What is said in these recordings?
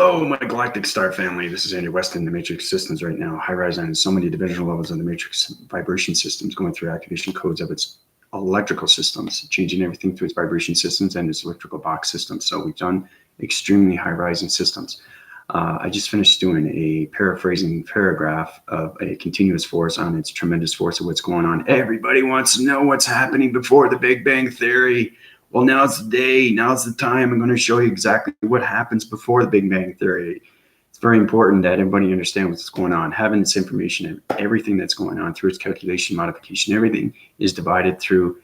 Hello, my galactic star family. This is Andy Weston, the Matrix Systems right now. High rise on so many divisional levels of the Matrix vibration systems, going through activation codes of its electrical systems, changing everything through its vibration systems and its electrical box systems. So we've done extremely high rising systems. I just finished doing a paraphrasing paragraph of a continuous force on its tremendous force of what's going on. Everybody wants to know what's happening before the Big Bang Theory. Well, now's the day, now's the time. I'm going to show you exactly what happens before the Big Bang Theory. It's very important that everybody understands what's going on. Having this information and everything that's going on through its calculation, modification, everything is divided through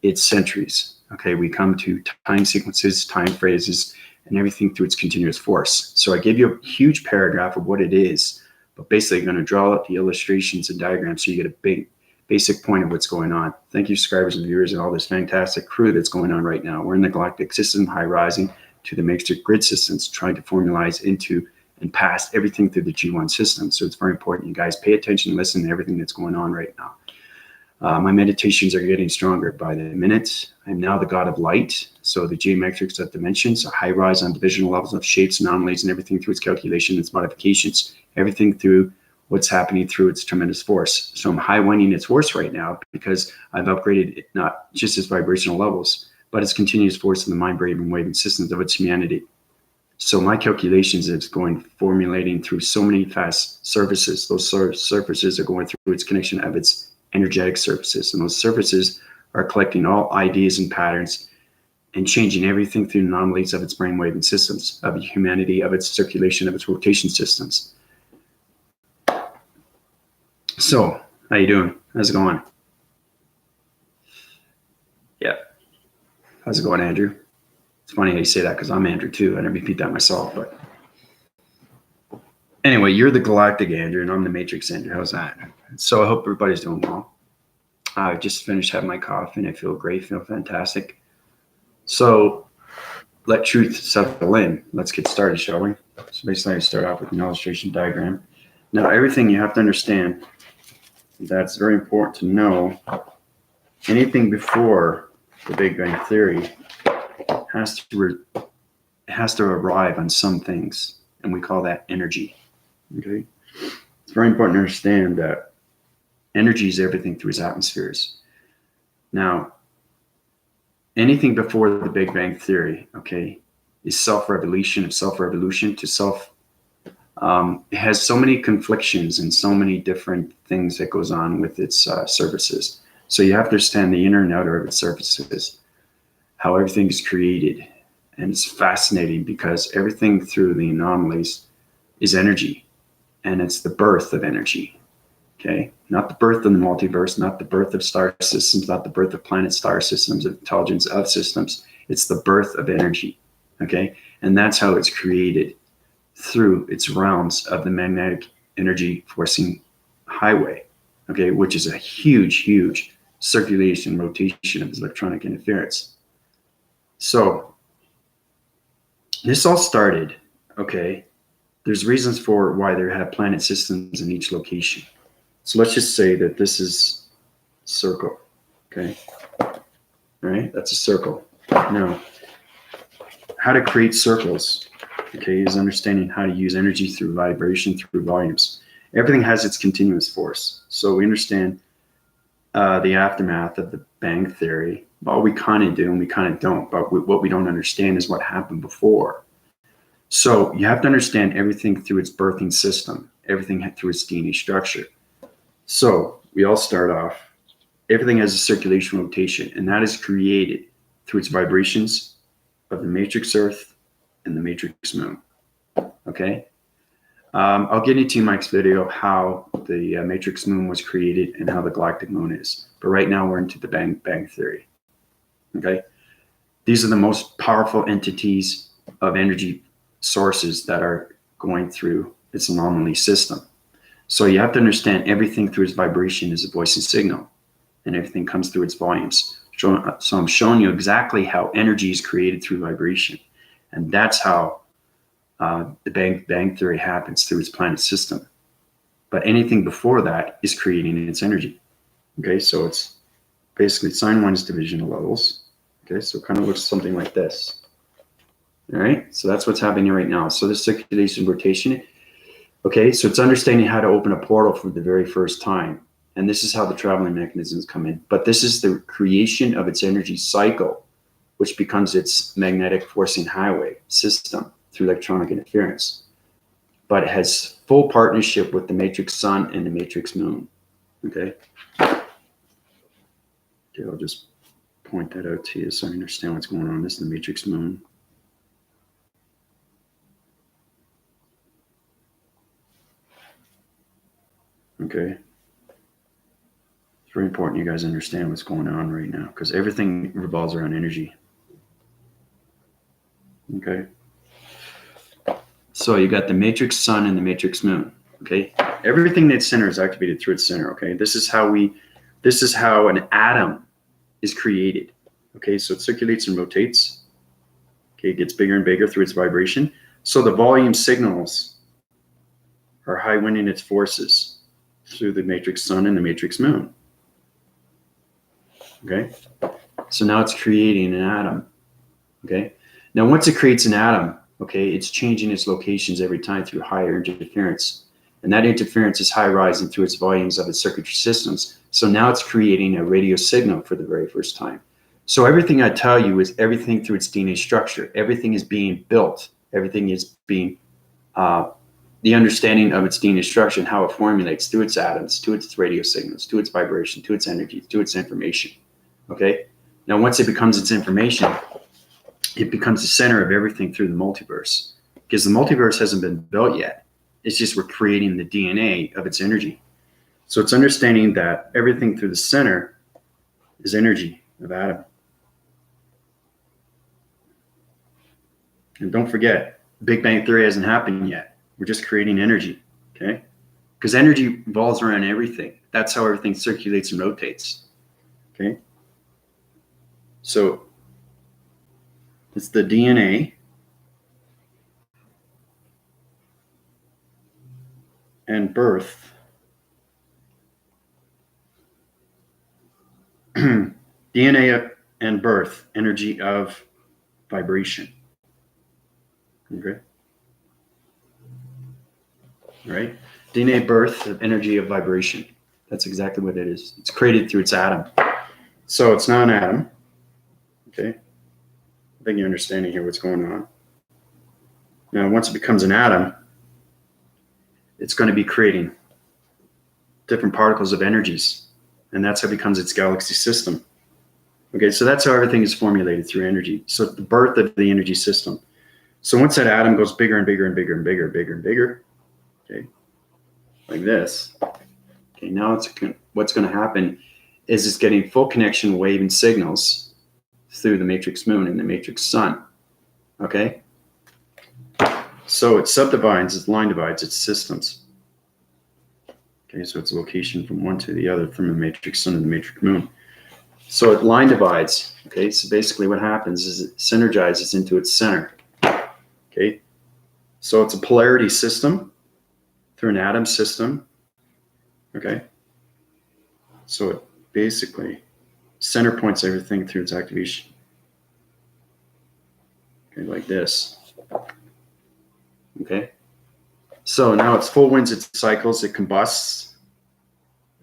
its centuries. Okay, we come to time sequences, time phrases, and everything through its continuous force. So I gave you a huge paragraph of what it is, but basically I'm going to draw out the illustrations and diagrams so you get a basic point of what's going on. Thank you, subscribers and viewers, and all this fantastic crew that's going on right now. We're in the galactic system, high rising to the matrix grid systems, trying to formalize into and past everything through the G1 system. So it's very important you guys pay attention, listen to everything that's going on right now. My meditations are getting stronger by the minute. I'm now the god of light. So the geometrics of dimensions, a high rise on divisional levels of shapes, anomalies, and everything through its calculation, its modifications, everything through what's happening through its tremendous force. So I'm high winding its force right now because I've upgraded it, not just its vibrational levels, but its continuous force in the mind braving waving systems of its humanity. So my calculations is formulating through so many fast surfaces. Those surfaces are going through its connection of its energetic surfaces, and those surfaces are collecting all ideas and patterns and changing everything through anomalies of its brainwaving systems, of humanity, of its circulation, of its rotation systems. So, how you doing? How's it going? Yeah. How's it going, Andrew? It's funny how you say that because I'm Andrew too. I didn't repeat that myself, but anyway, you're the galactic Andrew and I'm the matrix Andrew. How's that? So I hope everybody's doing well. I just finished having my coffee and I feel great, feel fantastic. So let truth settle in. Let's get started, shall we? So basically I start off with an illustration diagram. Now everything you have to understand, that's very important to know. Anything before the Big Bang Theory has to arrive on some things, and we call that energy. Okay, it's very important to understand that energy is everything through its atmospheres. Now, anything before the Big Bang Theory, okay, is self-revolution of self-revolution to self. It has so many conflictions and so many different things that goes on with its surfaces. So you have to understand the inner and outer of its surfaces, how everything is created. And it's fascinating because everything through the anomalies is energy, and it's the birth of energy. Okay, not the birth of the multiverse, not the birth of star systems, not the birth of planet star systems, of intelligence of systems. It's the birth of energy. Okay, and that's how it's created, through its realms of the magnetic energy forcing highway, okay, which is a huge circulation rotation of its electronic interference. So this all started, okay, there's reasons for why there have planet systems in each location. So let's just say that this is a circle, okay, all right, that's a circle. Now, how to create circles, okay, is understanding how to use energy through vibration, through volumes. Everything has its continuous force. So we understand the aftermath of the Bang Theory. Well, we kind of do and we kind of don't, but what we don't understand is what happened before. So you have to understand everything through its birthing system, everything through its DNA structure. So we all start off, everything has a circulation rotation, and that is created through its vibrations of the matrix Earth and the matrix Moon. Okay, I'll get into Mike's video how the matrix Moon was created and how the galactic moon is. But right now we're into the Bang Theory. Okay, these are the most powerful entities of energy sources that are going through its anomaly system. So you have to understand everything through its vibration is a voice and signal, and everything comes through its volumes. So I'm showing you exactly how energy is created through vibration. And that's how the Bang Theory happens, through its planet system. But anything before that is creating its energy. Okay, so it's basically sine 1's divisional levels. Okay, so it kind of looks something like this. All right, so that's what's happening right now. So this circulation rotation. Okay, so it's understanding how to open a portal for the very first time. And this is how the traveling mechanisms come in. But this is the creation of its energy cycle, which becomes its magnetic forcing highway system through electronic interference. But it has full partnership with the matrix sun and the matrix moon. Okay. Okay, I'll just point that out to you so you understand what's going on. This is the matrix moon. Okay. It's very important you guys understand what's going on right now because everything revolves around energy. Okay. So you got the matrix sun and the matrix moon. Okay. Everything that's center is activated through its center. Okay. This is how an atom is created. Okay. So it circulates and rotates. Okay. It gets bigger and bigger through its vibration. So the volume signals are high winding its forces through the matrix sun and the matrix moon. Okay. So now it's creating an atom. Okay. Now, once it creates an atom, okay, it's changing its locations every time through higher interference. And that interference is high rising through its volumes of its circuitry systems. So now it's creating a radio signal for the very first time. So everything I tell you is everything through its DNA structure. Everything is being built. Everything is being, the understanding of its DNA structure and how it formulates through its atoms, to its radio signals, to its vibration, to its energy, to its information. Okay? Now, once it becomes its information, it becomes the center of everything through the multiverse because the multiverse hasn't been built yet. It's just we're creating the DNA of its energy. So it's understanding that everything through the center is energy of atom. And don't forget, Big Bang Theory hasn't happened yet. We're just creating energy, okay? Because energy revolves around everything. That's how everything circulates and rotates, okay? So it's the DNA and birth. DNA and birth, energy of vibration. Okay. All right. DNA birth of energy of vibration. That's exactly what it is. It's created through its atom. So it's not an atom. Okay. I think you're understanding here what's going on. Now, once it becomes an atom, it's going to be creating different particles of energies. And that's how it becomes its galaxy system. Okay, so that's how everything is formulated through energy. So the birth of the energy system. So once that atom goes bigger and bigger and bigger and bigger, bigger and bigger, okay, like this. Okay, now what's going to happen is it's getting full connection wave and signals through the matrix moon and the matrix sun. Okay, so it subdivides, it line divides its systems. Okay, so it's a location from one to the other from the matrix sun and the matrix moon. So it line divides. Okay, so basically what happens is it synergizes into its center. Okay, so it's a polarity system through an atom system. Okay, so it basically center points everything through its activation. Okay, like this. Okay, so now it's full winds, it cycles, it combusts.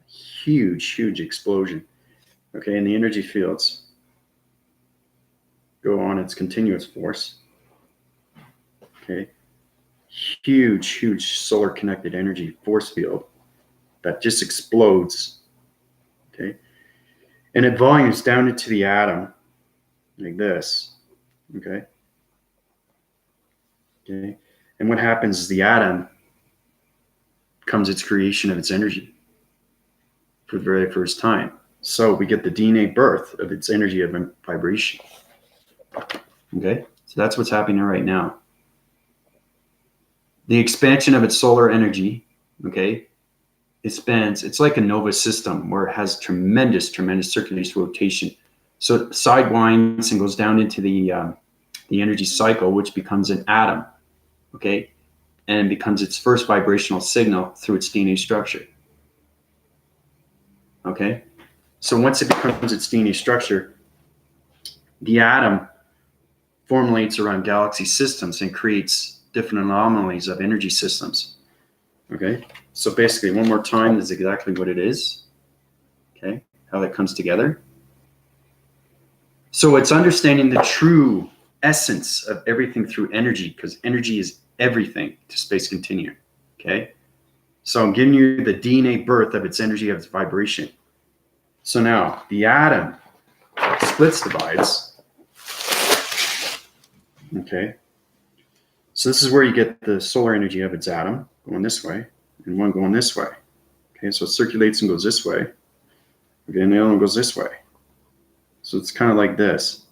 Huge, huge explosion. Okay, and the energy fields go on its continuous force. Okay, huge, huge solar connected energy force field that just explodes. Okay, and it volumes down into the atom like this. Okay, okay, and what happens is the atom becomes its creation of its energy for the very first time. So we get the DNA birth of its energy of vibration. Okay, so that's what's happening right now. The expansion of its solar energy, okay, expands. It's like a nova system where it has tremendous, tremendous circulation rotation. So it sidewinds and goes down into the energy cycle, which becomes an atom, okay, and becomes its first vibrational signal through its DNA structure. Okay, so once it becomes its DNA structure, the atom formulates around galaxy systems and creates different anomalies of energy systems. Okay, so basically, one more time, this is exactly what it is. Okay, how that comes together. So it's understanding the true essence of everything through energy, because energy is everything to space continuum. Okay, so I'm giving you the DNA birth of its energy, of its vibration. So now the atom splits, divides. Okay, so this is where you get the solar energy of its atom going this way and one going this way. Okay, so it circulates and goes this way. Okay, and the other one goes this way. So it's kind of like this.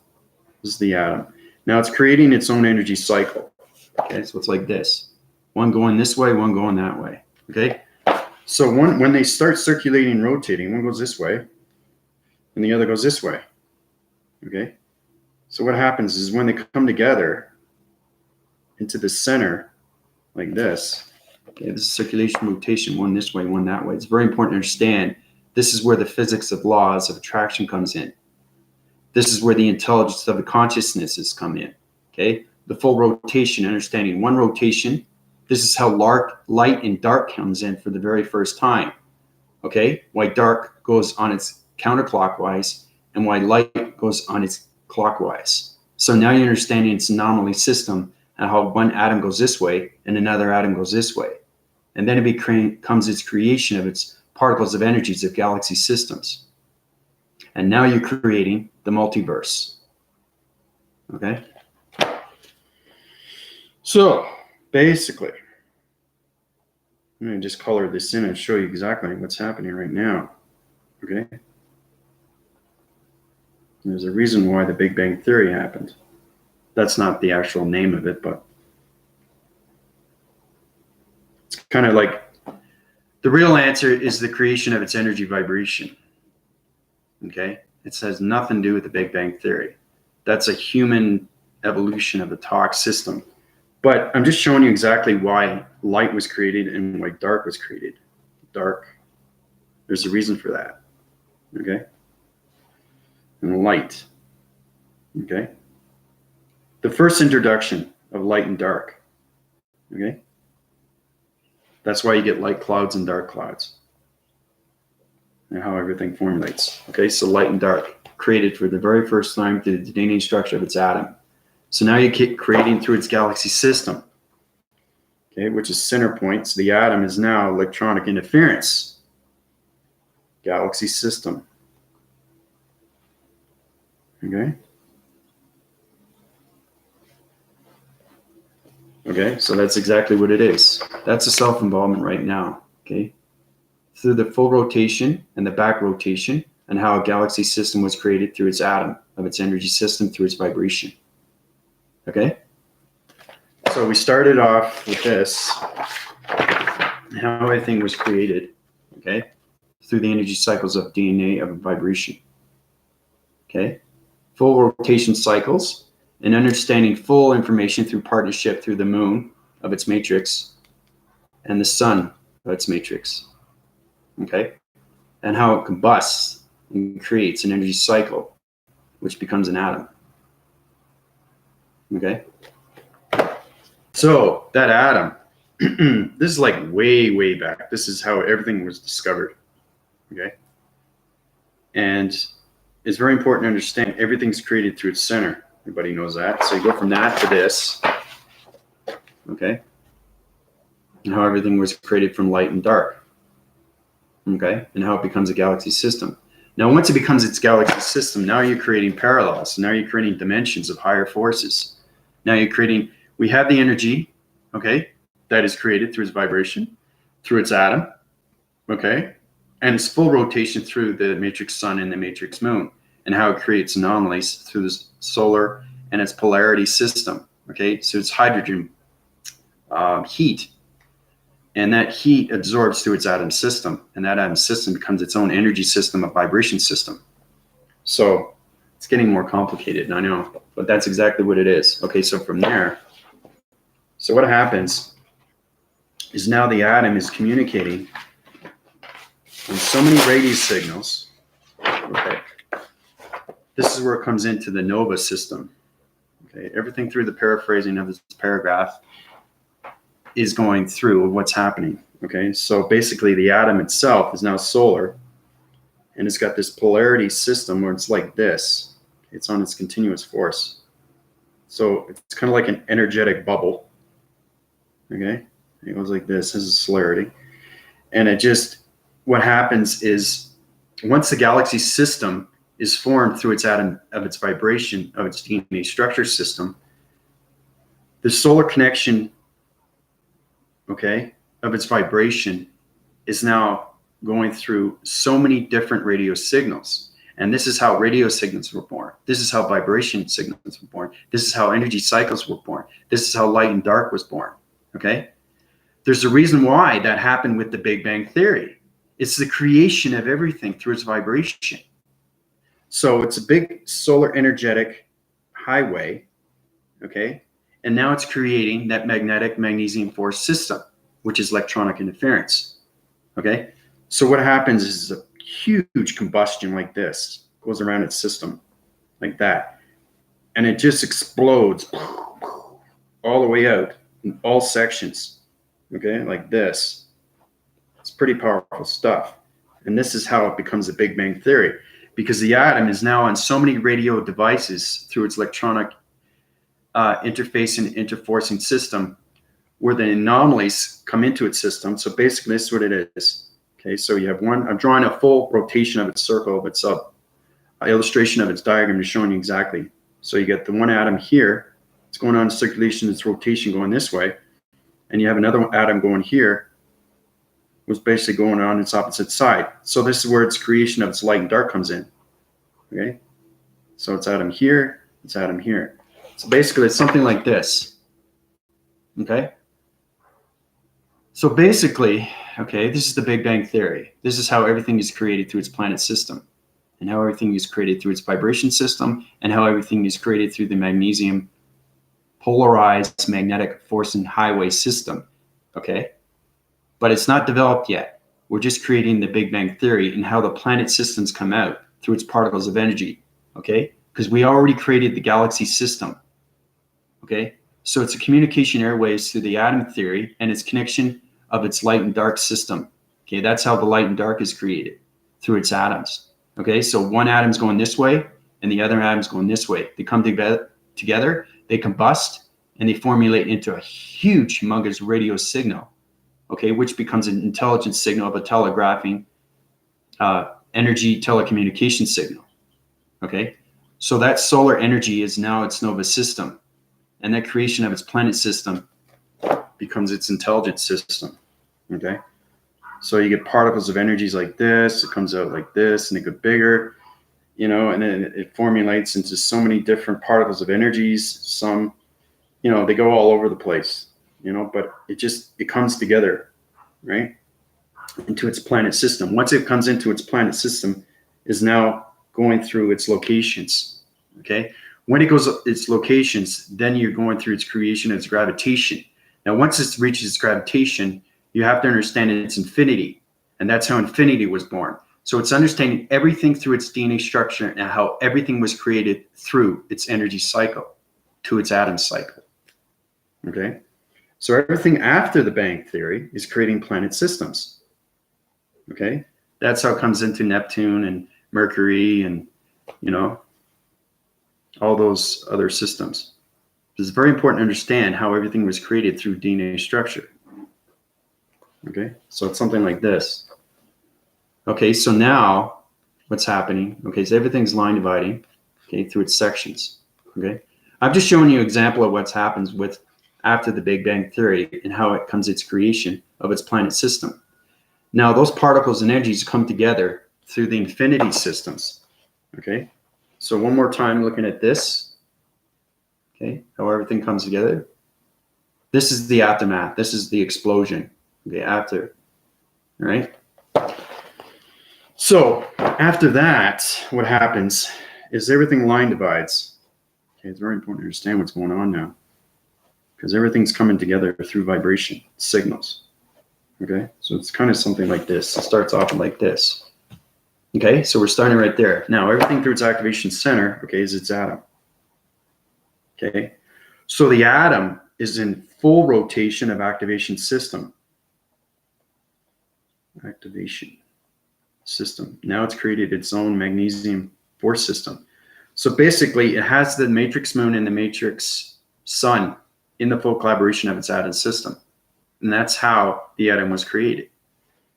This is the atom. Now it's creating its own energy cycle. Okay, so it's like this. One going this way, one going that way. Okay, so when they start circulating and rotating, one goes this way and the other goes this way. Okay, so what happens is when they come together into the center like this, okay, this is circulation, rotation, one this way, one that way. It's very important to understand this is where the physics of laws of attraction comes in. This is where the intelligence of the consciousnesses come in. Okay, the full rotation, understanding one rotation. This is how light and dark comes in for the very first time. Okay, why dark goes on its counterclockwise and why light goes on its clockwise. So now you're understanding its anomaly system and how one atom goes this way and another atom goes this way. And then it becomes its creation of its particles of energies of galaxy systems. And now you're creating the multiverse. Okay? So basically, I'm going to just color this in and show you exactly what's happening right now. Okay? There's a reason why the Big Bang Theory happened. That's not the actual name of it, but it's kind of like the real answer is the creation of its energy vibration. Okay? It has nothing to do with the Big Bang Theory. That's a human evolution of the talk system. But I'm just showing you exactly why light was created and why dark was created. Dark, there's a reason for that. Okay? And light. Okay? The first introduction of light and dark. Okay? That's why you get light clouds and dark clouds. And how everything formulates. Okay, so light and dark created for the very first time through the DNA structure of its atom. So now you keep creating through its galaxy system, okay, which is center points. The atom is now electronic interference. Galaxy system. Okay. Okay, so that's exactly what it is. That's a self-involvement right now. Okay. Through the full rotation and the back rotation, and how a galaxy system was created through its atom, of its energy system, through its vibration. Okay? So we started off with this, how everything was created, okay, through the energy cycles of DNA of vibration. Okay? Full rotation cycles, and understanding full information through partnership through the moon of its matrix and the sun of its matrix. Okay? And how it combusts and creates an energy cycle, which becomes an atom. Okay? So that atom, this is like way, way back. This is how everything was discovered. Okay? And it's very important to understand everything's created through its center. Everybody knows that. So you go from that to this. Okay? And how everything was created from light and dark. Okay? And how it becomes a galaxy system. Now, once it becomes its galaxy system, now you're creating parallels. Now you're creating dimensions of higher forces. Now you're creating, we have the energy, okay, that is created through its vibration, through its atom, okay, and its full rotation through the matrix sun and the matrix moon, and how it creates anomalies through the solar and its polarity system, okay, so it's hydrogen heat. And that heat absorbs through its atom system, and that atom system becomes its own energy system, a vibration system. So it's getting more complicated, I know, but that's exactly what it is. Okay, so from there, so what happens is now the atom is communicating on so many radio signals. Okay, this is where it comes into the nova system. Okay, everything through the paraphrasing of this paragraph is going through what's happening. Okay, so basically the atom itself is now solar, and it's got this polarity system where it's like this. It's on its continuous force. So it's kind of like an energetic bubble. Okay, it goes like this. This is polarity. And it just, what happens is once the galaxy system is formed through its atom of its vibration of its DNA structure system, the solar connection, okay, of its vibration is now going through so many different radio signals. And this is how radio signals were born. This is how vibration signals were born. This is how energy cycles were born. This is how light and dark was born. Okay? There's a reason why that happened with the Big Bang Theory. It's the creation of everything through its vibration. So it's a big solar energetic highway, okay? And now it's creating that magnetic magnesium force system, which is electronic interference, okay? So what happens is a huge combustion like this goes around its system, like that. And it just explodes all the way out in all sections, okay, like this. It's pretty powerful stuff. And this is how it becomes a Big Bang Theory, because the atom is now on so many radio devices through its electronic interface and interforcing system where the anomalies come into its system. So basically this is what it is. Okay, so you have one, I'm drawing a full rotation of its circle, of its illustration of its diagram is showing you exactly. So you get the one atom here, it's going on circulation, its rotation going this way, and you have another atom going here, was basically going on its opposite side. So this is where its creation of its light and dark comes in. Okay, so it's atom here, it's atom here. So basically it's something like this. Okay, so basically, okay, this is the Big Bang Theory. This is how everything is created through its planet system, and how everything is created through its vibration system, and how everything is created through the magnesium polarized magnetic force and highway system. Okay, but it's not developed yet. We're just creating the Big Bang Theory and how the planet systems come out through its particles of energy, okay? Because we already created the galaxy system, okay? So it's a communication airways through the atom theory and its connection of its light and dark system, okay? That's how the light and dark is created, through its atoms, okay? So one atom's going this way and the other atom's going this way. They come together, they combust, and they formulate into a huge, humongous radio signal, okay, which becomes an intelligence signal of a telegraphing energy telecommunication signal, okay? So that solar energy is now its nova system, and that creation of its planet system becomes its intelligence system, okay? So you get particles of energies like this, it comes out like this, and they get bigger, you know, and then it formulates into so many different particles of energies. Some, you know, they go all over the place, you know, but it comes together, right, into its planet system. Once it comes into its planet system, is now going through its locations, okay? When it goes its locations, then you're going through its creation, its gravitation. Now, once it reaches its gravitation, you have to understand its infinity, and that's how infinity was born. So it's understanding everything through its DNA structure and how everything was created through its energy cycle to its atom cycle, okay? So everything after the Bang Theory is creating planet systems, okay? That's how it comes into Neptune and Mercury and, you know, all those other systems. It's very important to understand how everything was created through DNA structure, okay? So it's something like this. Okay, so now what's happening, okay, so everything's line dividing, okay, through its sections, okay? I've just shown you an example of what happens with after the Big Bang Theory and how it comes its creation of its planet system. Now those particles and energies come together through the infinity systems, okay? So one more time looking at this, okay, how everything comes together. This is the aftermath, this is the explosion, okay, after, all right? So after that, what happens is everything line divides. Okay, it's very important to understand what's going on now, because everything's coming together through vibration signals. Okay, so it's kind of something like this. It starts off like this. Okay, so we're starting right there. Now everything through its activation center, okay, is its atom. Okay, So the atom is in full rotation of activation system. Activation system. Now it's created its own magnesium force system. So basically, it has the matrix moon and the matrix sun in the full collaboration of its atom system. And that's how the atom was created.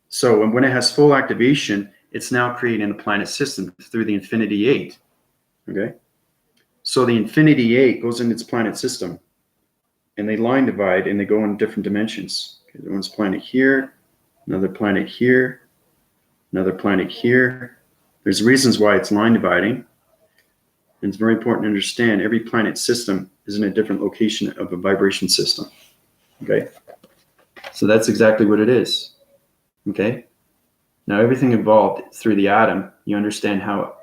So when it has full activation, it's now creating a planet system through the infinity 8. Okay? So the infinity 8 goes into its planet system, and they line divide, and they go in different dimensions. Okay, there's one planet here, another planet here, another planet here. There's reasons why it's line dividing. And it's very important to understand every planet system is in a different location of a vibration system. Okay? So that's exactly what it is. Okay? Now everything evolved through the atom. You understand how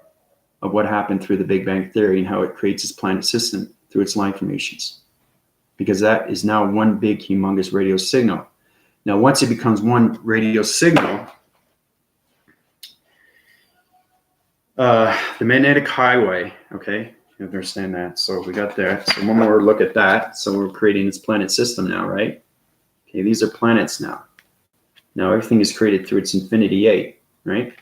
of what happened through the Big Bang Theory and how it creates its planet system through its line formations. Because that is now one big humongous radio signal. Now once it becomes one radio signal, the magnetic highway, okay, you understand that. So we got there. So one more look at that. So we're creating this planet system now, right? Okay, these are planets now. Now everything is created through its infinity 8, right?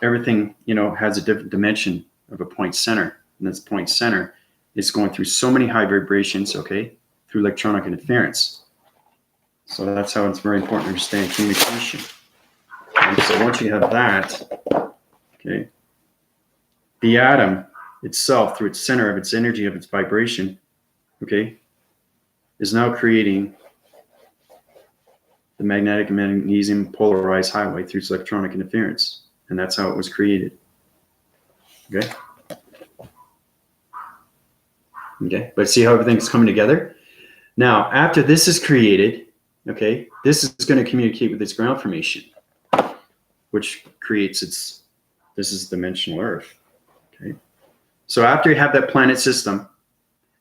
Everything, has a different dimension of a point center. And this point center is going through so many high vibrations, okay, through electronic interference. So that's how it's very important to understand communication. And so once you have that, okay, the atom itself, through its center of its energy, of its vibration, okay, is now creating the magnetic magnesium polarized highway through its electronic interference. And that's how it was created. Okay? Okay, but see how everything's coming together? Now, after this is created, okay, this is going to communicate with its ground formation, which creates this is dimensional Earth. Okay? So after you have that planet system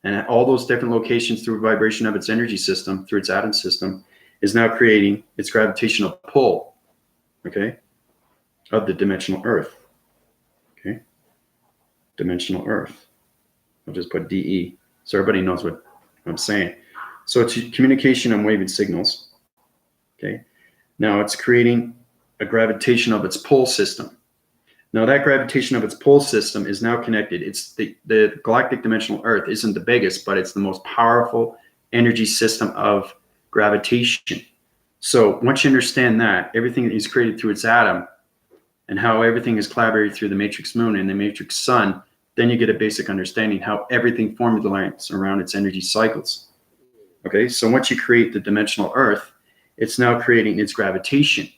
and all those different locations through vibration of its energy system, through its atom system, is now creating its gravitational pull, okay, of the dimensional Earth. Okay? Dimensional Earth. I'll just put DE so everybody knows what I'm saying. So it's communication on waving signals. Okay? Now it's creating a gravitation of its pull system. Now that gravitation of its pull system is now connected. It's the galactic dimensional Earth isn't the biggest, but it's the most powerful energy system of gravitation. So once you understand that, everything is created through its atom and how everything is collaborated through the matrix moon and the matrix sun, then you get a basic understanding how everything formulates around its energy cycles. Okay, so once you create the dimensional Earth, it's now creating its gravitation,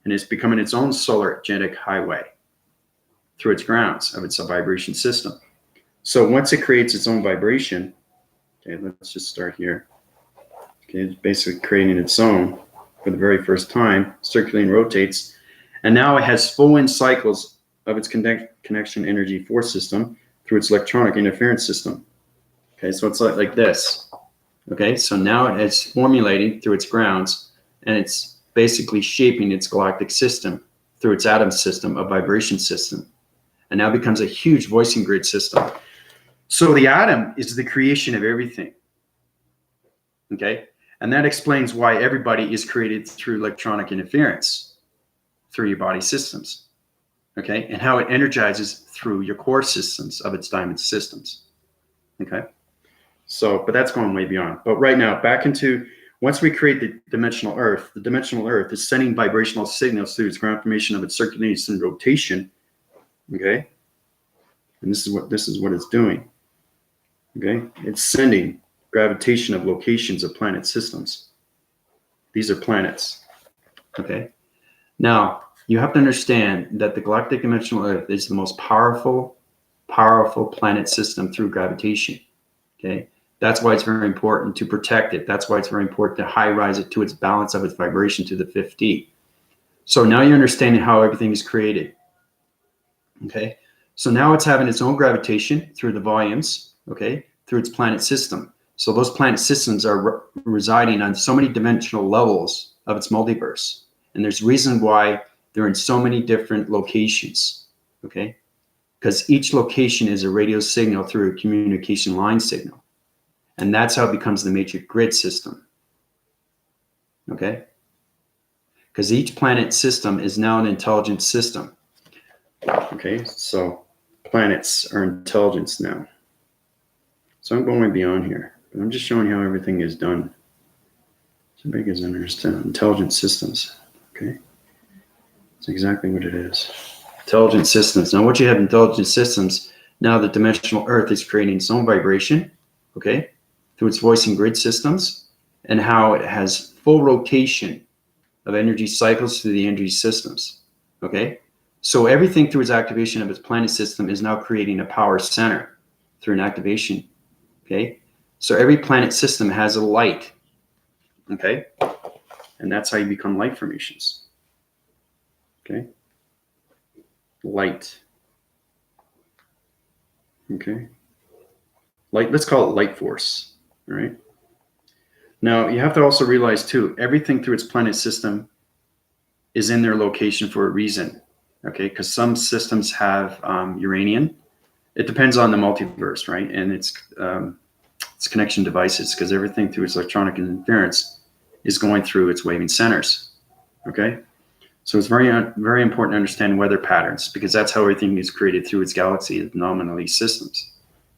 and it's becoming its own solar energetic highway through its grounds of its vibration system. So once it creates its own vibration, okay, let's just start here. Okay, it's basically creating its own for the very first time, circulating, rotates, and now it has full wind cycles of its connection energy force system through its electronic interference system. Okay, so it's like this. Okay, so now it is formulating through its grounds, and it's basically shaping its galactic system through its atom system, a vibration system, and now becomes a huge voicing grid system. So the atom is the creation of everything. Okay, and that explains why everybody is created through electronic interference through your body systems. Okay, and how it energizes through your core systems of its diamond systems. Okay, so, but that's going way beyond. But right now, back into, once we create the dimensional Earth is sending vibrational signals through its ground formation of its circulation and rotation. Okay, and this is what it's doing. Okay, it's sending gravitation of locations of planet systems. These are planets. Okay, now you have to understand that the galactic dimensional Earth is the most powerful planet system through gravitation. Okay, that's why it's very important to protect it. That's why it's very important to high rise it to its balance of its vibration to the 5D. So now you're understanding how everything is created. Okay, so now it's having its own gravitation through the volumes, okay, through its planet system. So those planet systems are residing on so many dimensional levels of its multiverse. And there's reason why they're in so many different locations, okay? Because each location is a radio signal through a communication line signal, And that's how it becomes the matrix grid system. Okay? Because each planet system is now an intelligent system. Okay, so planets are intelligence now. So I'm going beyond here. But I'm just showing how everything is done. So big as understand intelligent systems. Okay, that's exactly what it is. Intelligent systems. Now, once you have intelligent systems, now the dimensional Earth is creating its own vibration. Okay, through its voice and grid systems, and how it has full rotation of energy cycles through the energy systems. Okay, so everything through its activation of its planet system is now creating a power center through an activation. Okay, so every planet system has a light. Okay, and that's how you become light formations. Okay, light. Okay, light. Let's call it light force. All right. Now you have to also realize too, everything through its planet system is in their location for a reason. Okay, because some systems have uranium. It depends on the multiverse, right? And its connection devices, because everything through its electronic interference is going through its waving centers. Okay, so it's very, very important to understand weather patterns, because that's how everything is created through its galaxy anomaly systems.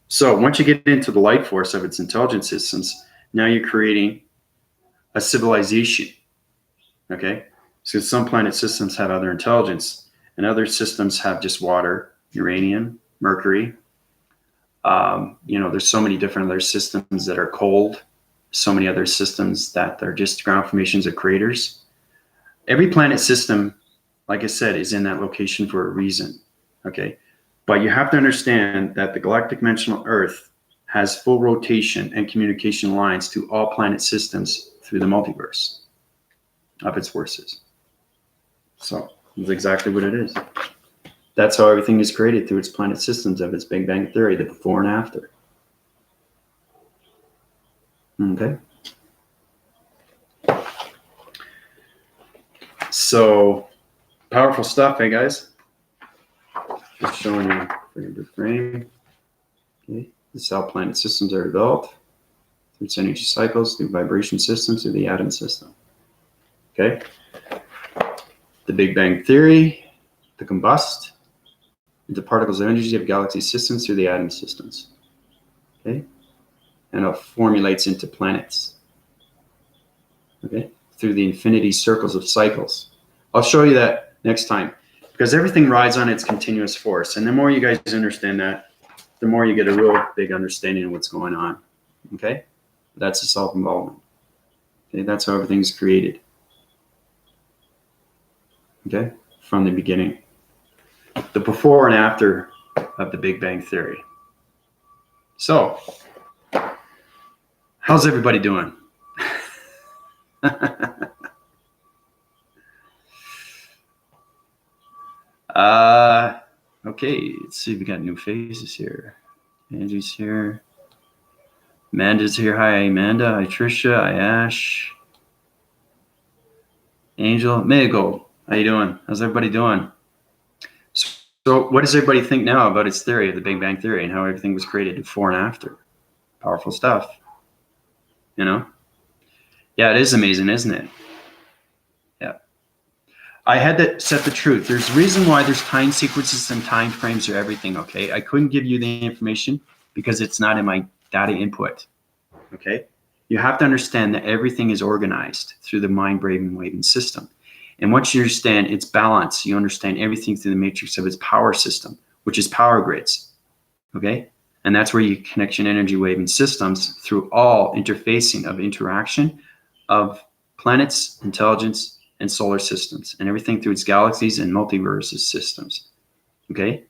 So once you get into the light force of its intelligence systems, now you're creating a civilization. Okay, so some planet systems have other intelligence, and other systems have just water, uranium, mercury. There's so many different other systems that are cold, so many other systems that are just ground formations of craters. Every planet system, like I said, is in that location for a reason. Okay, but you have to understand that the galactic dimensional Earth has full rotation and communication lines to all planet systems through the multiverse of its forces. So that's exactly what it is. That's how everything is created through its planet systems of its Big Bang Theory, the before and after. Okay. So powerful stuff, hey guys. Just showing you frame to frame. Okay. This is how planet systems are developed through its energy cycles, through vibration systems, through the atom system. Okay. The Big Bang Theory, the combust into particles of energy of galaxy systems through the atom systems. Okay. And it formulates into planets. Okay. Through the infinity circles of cycles. I'll show you that next time, because everything rides on its continuous force. And the more you guys understand that, the more you get a real big understanding of what's going on. Okay. That's the self-involvement. Okay. That's how everything's created. Okay. From the beginning. The before and after of the Big Bang Theory. So, how's everybody doing? Okay, let's see if we got new faces here. Angie's here. Amanda's here. Hi, Amanda. Hi, Trisha. Hi, Ash. Angel. Mego. How you doing? How's everybody doing? So what does everybody think now about its theory of the Big Bang Theory and how everything was created before and after? Powerful stuff. You know? Yeah, it is amazing, isn't it? Yeah. I had to set the truth. There's a reason why there's time sequences and time frames or everything, okay? I couldn't give you the information because it's not in my data input, okay? You have to understand that everything is organized through the mind, brain, and waving system. And once you understand its balance, you understand everything through the matrix of its power system, which is power grids, okay? And that's where you connection energy waving systems through all interfacing of interaction of planets, intelligence, and solar systems, and everything through its galaxies and multiverses systems, okay?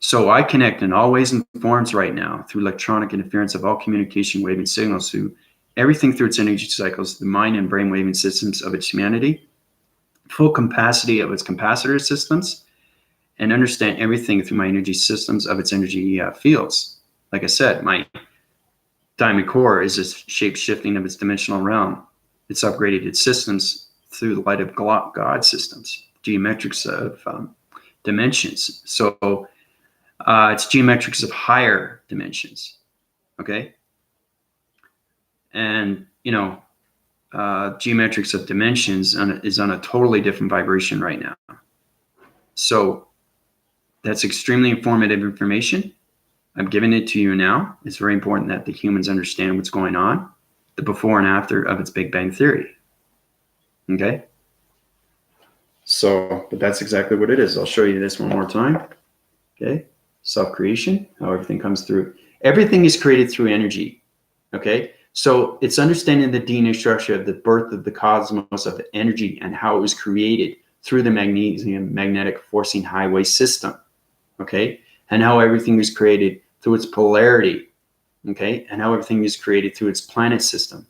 So I connect in all ways and forms right now through electronic interference of all communication waving signals through everything through its energy cycles, the mind and brain waving systems of its humanity, full capacity of its capacitor systems, and understand everything through my energy systems of its energy fields. Like I said, my diamond core is a shape shifting of its dimensional realm. It's upgraded its systems through the light of God systems, geometrics of dimensions. So it's geometrics of higher dimensions. Okay. And, geometrics of dimensions is on a totally different vibration right now. So that's extremely informative information. I'm giving it to you now. It's very important that the humans understand what's going on, the before and after of its Big Bang Theory. Okay? So, but that's exactly what it is. I'll show you this one more time. Okay? Self-creation, how everything comes through. Everything is created through energy. Okay? So it's understanding the DNA structure of the birth of the cosmos of the energy and how it was created through the magnesium magnetic forcing highway system. Okay? And how everything is created through its polarity. Okay? And how everything is created through its planet system.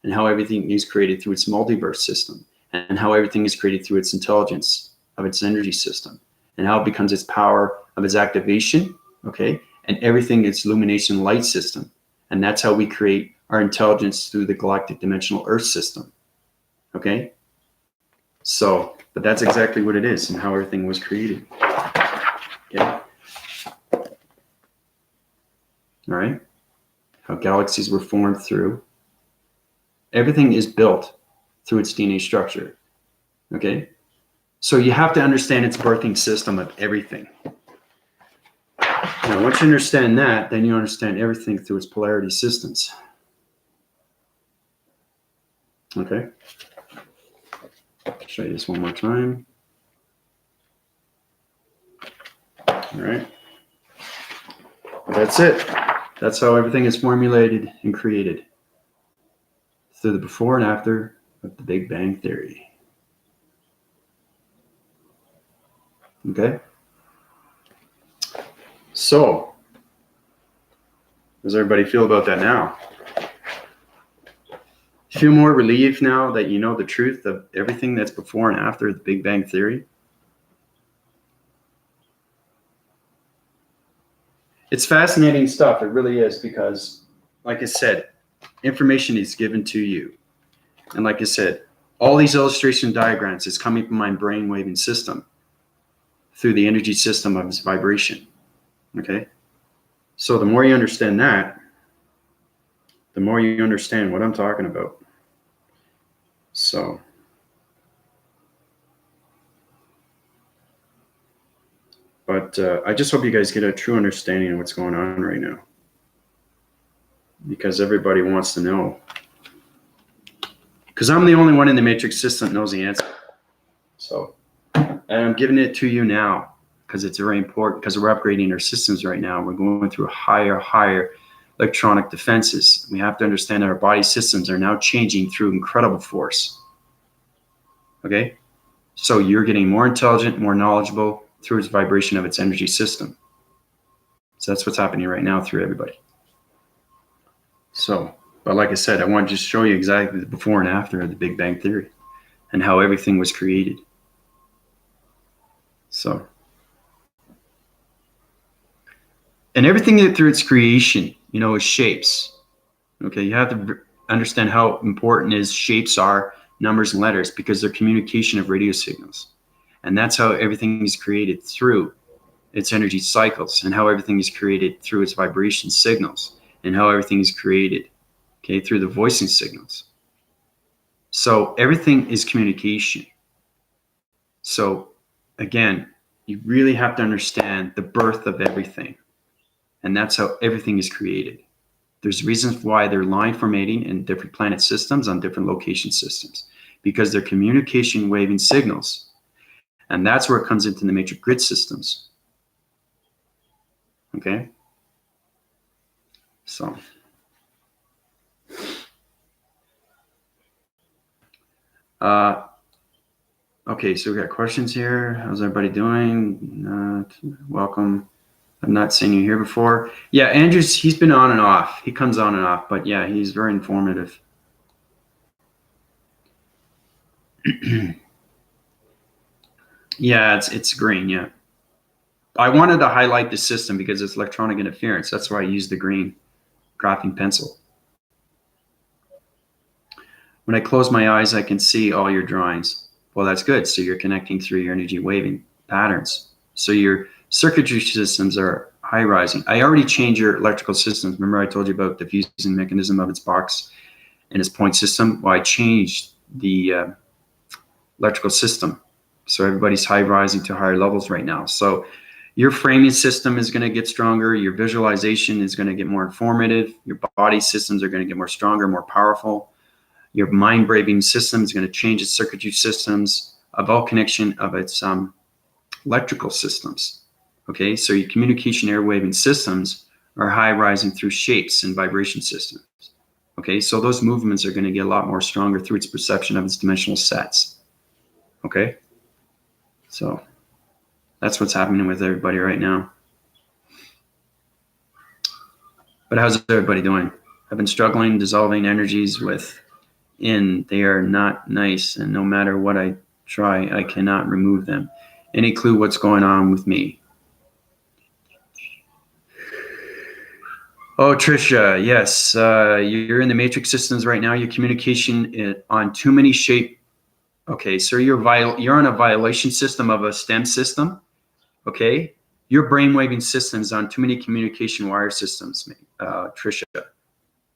And how everything is created through its multiverse system. And how everything is created through its intelligence of its energy system. And how it becomes its power of its activation. Okay? And everything its illumination light system. And that's how we create our intelligence through the galactic dimensional Earth system. Okay? So, but that's exactly what it is and how everything was created. Okay? All right? How galaxies were formed through. Everything is built through its DNA structure. Okay? So you have to understand its birthing system of everything. Now, once you understand that, then you understand everything through its polarity systems. Okay? I'll show you this one more time. All right. That's it. That's how everything is formulated and created through the before and after of the Big Bang Theory. Okay? So, how does everybody feel about that now? Feel more relieved now that you know the truth of everything that's before and after the Big Bang Theory? It's fascinating stuff. It really is, because, like I said, information is given to you. And like I said, all these illustration diagrams is coming from my brainwaving system through the energy system of its vibration. Okay? So the more you understand that, the more you understand what I'm talking about. So, but I just hope you guys get a true understanding of what's going on right now, because everybody wants to know. Because I'm the only one in the matrix system that knows the answer. So, and I'm giving it to you now because it's very important, because we're upgrading our systems right now. We're going through higher electronic defenses. We have to understand that our body systems are now changing through incredible force. Okay? So you're getting more intelligent, more knowledgeable through its vibration of its energy system. So that's what's happening right now through everybody. So, but like I said, I want to just show you exactly the before and after of the Big Bang Theory and how everything was created. So, and everything through its creation, is shapes. Okay, you have to understand how important shapes are, numbers and letters, because they're communication of radio signals. And that's how everything is created through its energy cycles, and how everything is created through its vibration signals, and how everything is created, okay, through the voicing signals. So everything is communication. So again, you really have to understand the birth of everything. And that's how everything is created. There's reasons why they're line formating in different planet systems on different location systems, because they're communication waving signals. And that's where it comes into the matrix grid systems. Okay? So. Okay, so we got questions here. How's everybody doing? Welcome. I've not seen you here before. Yeah, Andrew's, he's been on and off. He comes on and off, but yeah, he's very informative. Yeah, it's green, yeah. I wanted to highlight the system because it's electronic interference. That's why I used the green graphing pencil. When I close my eyes, I can see all your drawings. Well, that's good. So you're connecting through your energy waving patterns. So your circuitry systems are high rising. I already changed your electrical systems. Remember I told you about the fusing mechanism of its box and its point system, well, I changed the electrical system. So everybody's high rising to higher levels right now. So your framing system is going to get stronger. Your visualization is going to get more informative. Your body systems are going to get more stronger, more powerful. Your mind-braving system is going to change its circuitry systems, of all connection of its electrical systems. Okay, so your communication airwaving systems are high rising through shapes and vibration systems. Okay, so those movements are going to get a lot more stronger through its perception of its dimensional sets. Okay, so that's what's happening with everybody right now. But how's everybody doing? I've been struggling dissolving energies within. They are not nice, and no matter what I try, I cannot remove them. Any clue what's going on with me? Oh, Trisha, yes. You're in the matrix systems right now. Your communication on too many shape. Okay, so you're on a violation system of a stem system. Okay, your brainwaving systems on too many communication wire systems, Trisha.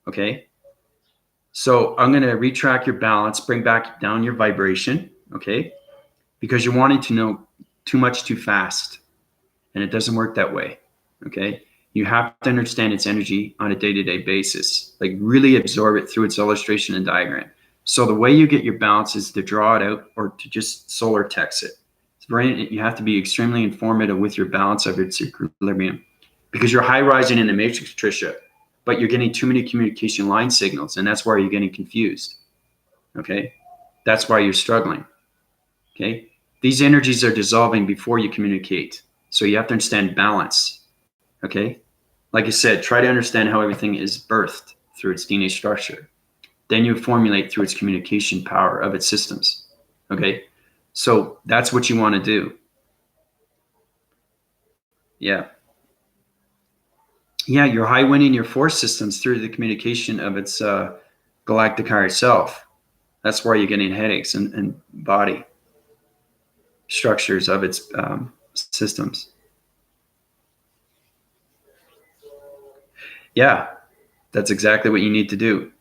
Okay, so I'm going to retrack your balance, bring back down your vibration. Okay, because you're wanting to know too much too fast, and it doesn't work that way. Okay, you have to understand its energy on a day-to-day basis, like really absorb it through its illustration and diagram. So the way you get your balance is to draw it out or to just solar text it. You have to be extremely informative with your balance of its equilibrium, because you're high rising in the matrix, Trisha, but you're getting too many communication line signals, and that's why you're getting confused. Okay, that's why you're struggling. Okay, these energies are dissolving before you communicate, so you have to understand balance. Okay, like I said, try to understand how everything is birthed through its DNA structure. Then you formulate through its communication power of its systems. Okay, so that's what you want to do. Yeah, you're high winding your force systems through the communication of its galactic higher self. That's why you're getting headaches and body structures of its systems. Yeah, that's exactly what you need to do.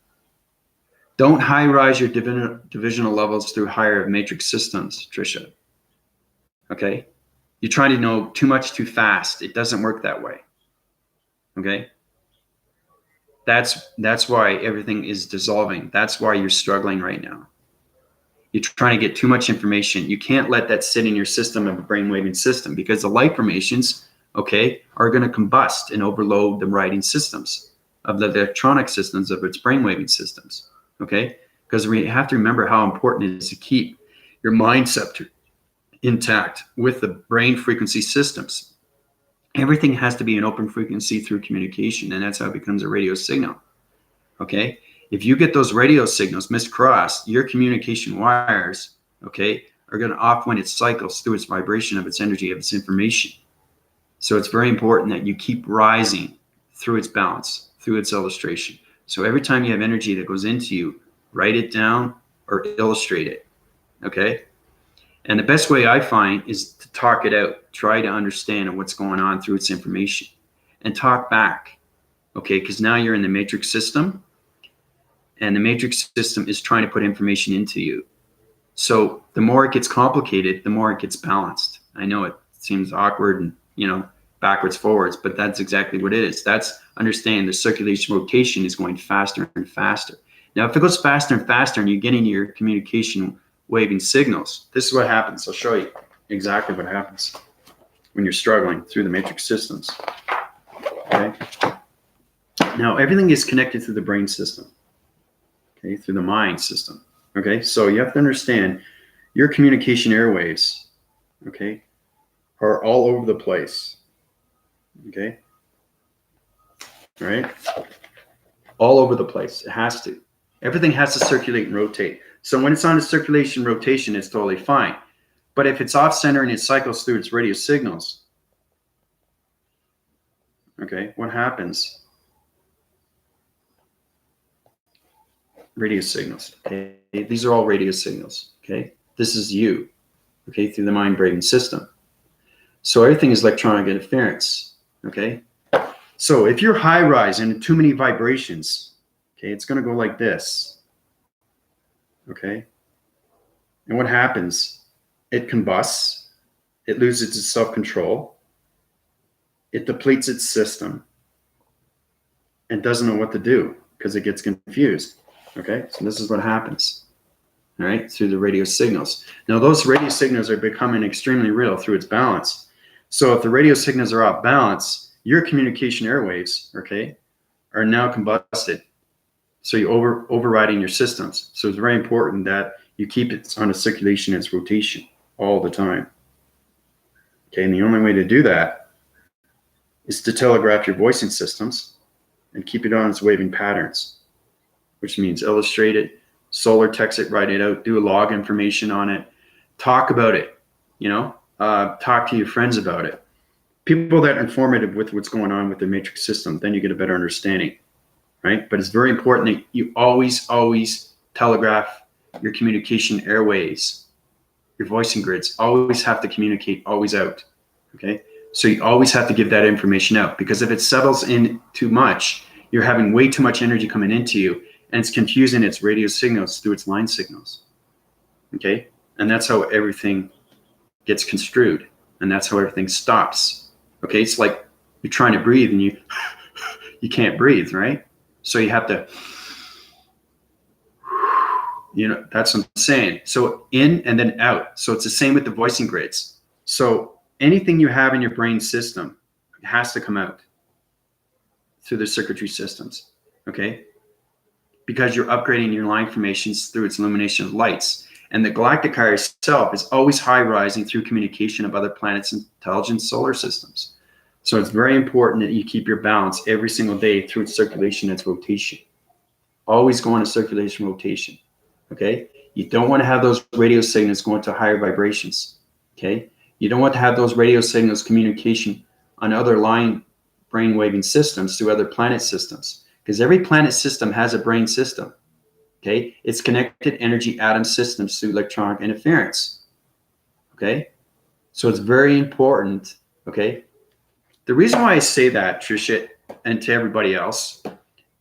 Don't high rise your divisional levels through higher matrix systems, Trisha. Okay, you're trying to know too much too fast. It doesn't work that way. Okay, that's why everything is dissolving. That's why you're struggling right now. You're trying to get too much information. You can't let that sit in your system of a brainwaving system, because the light formations, okay, are going to combust and overload the writing systems of the electronic systems of its brainwaving systems. Okay, because we have to remember how important it is to keep your mind scepter intact with the brain frequency systems. Everything has to be an open frequency through communication, and that's how it becomes a radio signal. Okay, if you get those radio signals miscrossed, your communication wires, okay, are going to off when it cycles through its vibration of its energy, of its information. So it's very important that you keep rising through its balance, through its illustration. So every time you have energy that goes into you, write it down or illustrate it. Okay, and the best way I find is to talk it out. Try to understand what's going on through its information and talk back. Okay, because now you're in the matrix system, and the matrix system is trying to put information into you. So the more it gets complicated, the more it gets balanced. I know it seems awkward and, backwards, forwards, but that's exactly what it is. That's understanding the circulation rotation is going faster and faster. Now, if it goes faster and faster and you're getting your communication waving signals, this is what happens. I'll show you exactly what happens when you're struggling through the matrix systems. Okay. Now, everything is connected to the brain system. Okay, through the mind system. Okay, so you have to understand your communication airwaves, okay, are all over the place. Okay, all right, all over the place. It has to. Everything has to circulate and rotate. So when it's on a circulation rotation, it's totally fine. But if it's off center and it cycles through its radio signals, okay, what happens? Radio signals. Okay, these are all radio signals. Okay, this is you. Okay, through the mind-brain system. So everything is electronic interference. Okay, so if you're high rise and too many vibrations, okay, it's going to go like this. Okay. And what happens? It combusts, it loses its self-control, it depletes its system, and doesn't know what to do because it gets confused. Okay. So this is what happens. All right, through the radio signals. Now, those radio signals are becoming extremely real through its balance. So if the radio signals are off balance, your communication airwaves, okay, are now combusted. So you're overriding your systems. So it's very important that you keep it on a circulation and its rotation all the time. Okay, and the only way to do that is to telegraph your voicing systems and keep it on its waving patterns, which means illustrate it, solar text it, write it out, do a log information on it, talk about it, talk to your friends about it. People that are informative with what's going on with the matrix system, then you get a better understanding, right? But it's very important that you always telegraph your communication airways, your voicing grids, always have to communicate, always out, okay? So you always have to give that information out, because if it settles in too much, you're having way too much energy coming into you, and it's confusing its radio signals through its line signals, okay? And that's how everything gets construed, and that's how everything stops, okay? It's like you're trying to breathe and you can't breathe, right? So you have to, that's what I'm saying. So in and then out. So it's the same with the voicing grids. So anything you have in your brain system has to come out through the circuitry systems, okay? Because you're upgrading your line formations through its illumination of lights. And the galactic car itself is always high rising through communication of other planets' intelligent solar systems. So it's very important that you keep your balance every single day through its circulation and its rotation. Always go on a circulation rotation, okay? You don't want to have those radio signals going to higher vibrations, okay? You don't want to have those radio signals communication on other line brain waving systems through other planet systems, because every planet system has a brain system, okay? It's connected energy atom systems through electronic interference, okay? So it's very important, okay? The reason why I say that, Tricia, and to everybody else,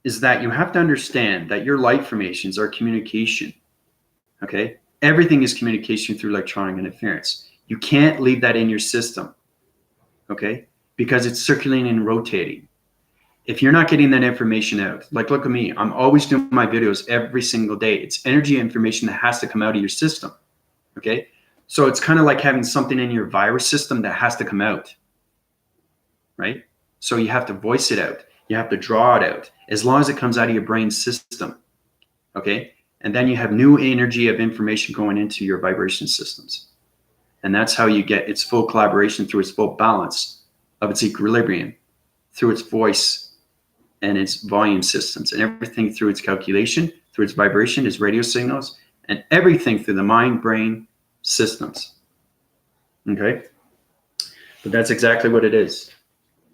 is that you have to understand that your light formations are communication, okay? Everything is communication through electronic interference. You can't leave that in your system, okay? Because it's circulating and rotating. If you're not getting that information out, like look at me, I'm always doing my videos every single day. It's energy information that has to come out of your system, okay? So it's kind of like having something in your virus system that has to come out, right? So you have to voice it out. You have to draw it out as long as it comes out of your brain system, okay? And then you have new energy of information going into your vibration systems. And that's how you get its full collaboration through its full balance of its equilibrium, through its voice and its volume systems, and everything through its calculation, through its vibration, its radio signals, and everything through the mind-brain systems, okay? But that's exactly what it is,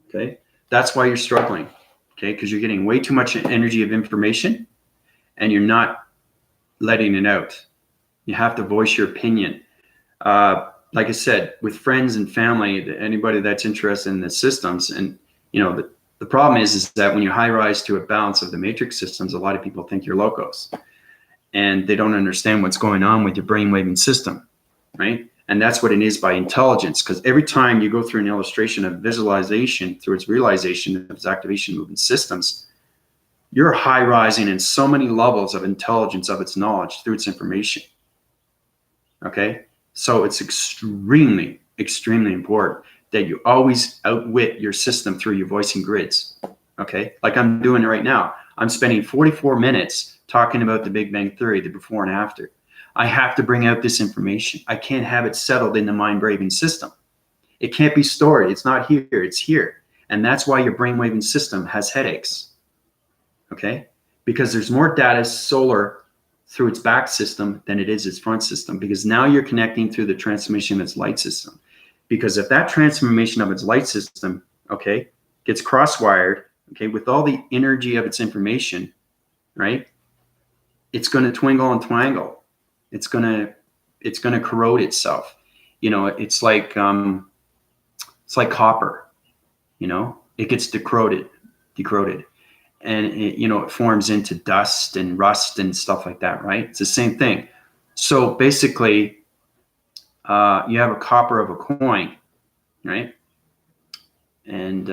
okay? That's why you're struggling, okay? Because you're getting way too much energy of information and you're not letting it out. You have to voice your opinion. Like I said, with friends and family, anybody that's interested in the systems, and the problem is that when you high rise to a balance of the matrix systems, a lot of people think you're locos, and they don't understand what's going on with your brain waving system, right? And that's what it is by intelligence, because every time you go through an illustration of visualization through its realization of its activation movement systems, you're high rising in so many levels of intelligence of its knowledge through its information, okay? So it's extremely, extremely important that you always outwit your system through your voicing grids, okay? Like I'm doing right now. I'm spending 44 minutes talking about the Big Bang Theory, the before and after. I have to bring out this information. I can't have it settled in the mind-braving system. It can't be stored. It's not here. It's here. And that's why your brain-waving system has headaches, okay? Because there's more data solar through its back system than it is its front system, because now you're connecting through the transmission of its light system. Because if that transformation of its light system, okay, gets cross-wired, okay, with all the energy of its information, right, it's going to twinkle and twangle. It's going to corrode itself. It's like copper. It gets decorroded, and it forms into dust and rust and stuff like that, right? It's the same thing. So basically, you have a copper of a coin, right? And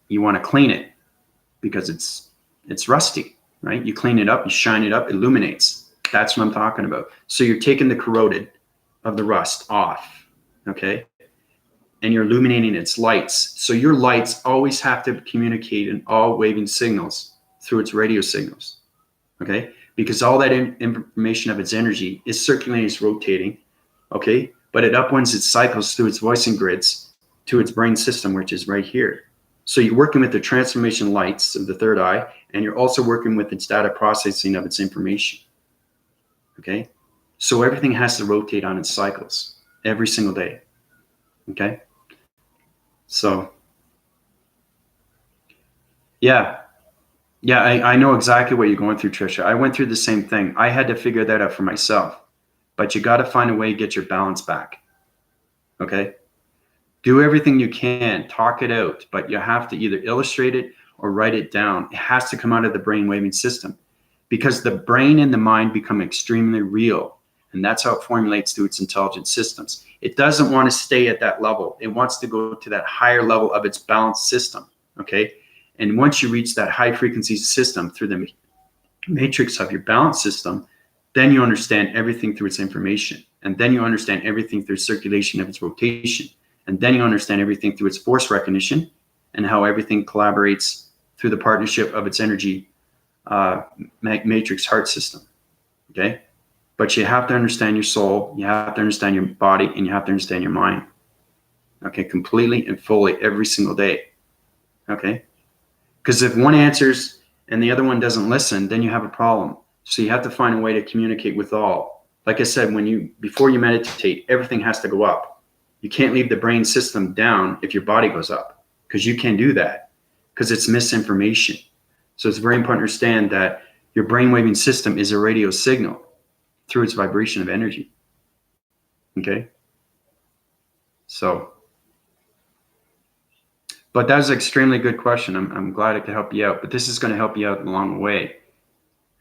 you want to clean it because it's rusty, right? You clean it up, you shine it up, it illuminates. That's what I'm talking about. So you're taking the corroded of the rust off, okay? And you're illuminating its lights. So your lights always have to communicate in all waving signals through its radio signals, okay? Because all that information of its energy is circulating, it's rotating, okay? But it upwinds its cycles through its voicing grids to its brain system, which is right here. So you're working with the transformation lights of the third eye, and you're also working with its data processing of its information, okay? So everything has to rotate on its cycles every single day, okay? So, yeah, I know exactly what you're going through, Trisha. I went through the same thing. I had to figure that out for myself, but you got to find a way to get your balance back, okay? Do everything you can, talk it out, but you have to either illustrate it or write it down. It has to come out of the brain waving system because the brain and the mind become extremely real. And that's how it formulates through its intelligent systems. It doesn't want to stay at that level. It wants to go to that higher level of its balanced system, okay? And once you reach that high frequency system through the matrix of your balance system, then you understand everything through its information. And then you understand everything through circulation of its rotation. And then you understand everything through its force recognition and how everything collaborates through the partnership of its energy matrix heart system, okay? But you have to understand your soul, you have to understand your body, and you have to understand your mind, okay? Completely and fully every single day, okay? Because if one answers and the other one doesn't listen, then you have a problem. So you have to find a way to communicate with all. Like I said, before you meditate, everything has to go up. You can't leave the brain system down if your body goes up, because you can't do that because it's misinformation. So it's very important to understand that your brain waving system is a radio signal through its vibration of energy. Okay? So, but that was an extremely good question. I'm glad I could help you out, but this is going to help you out along the way.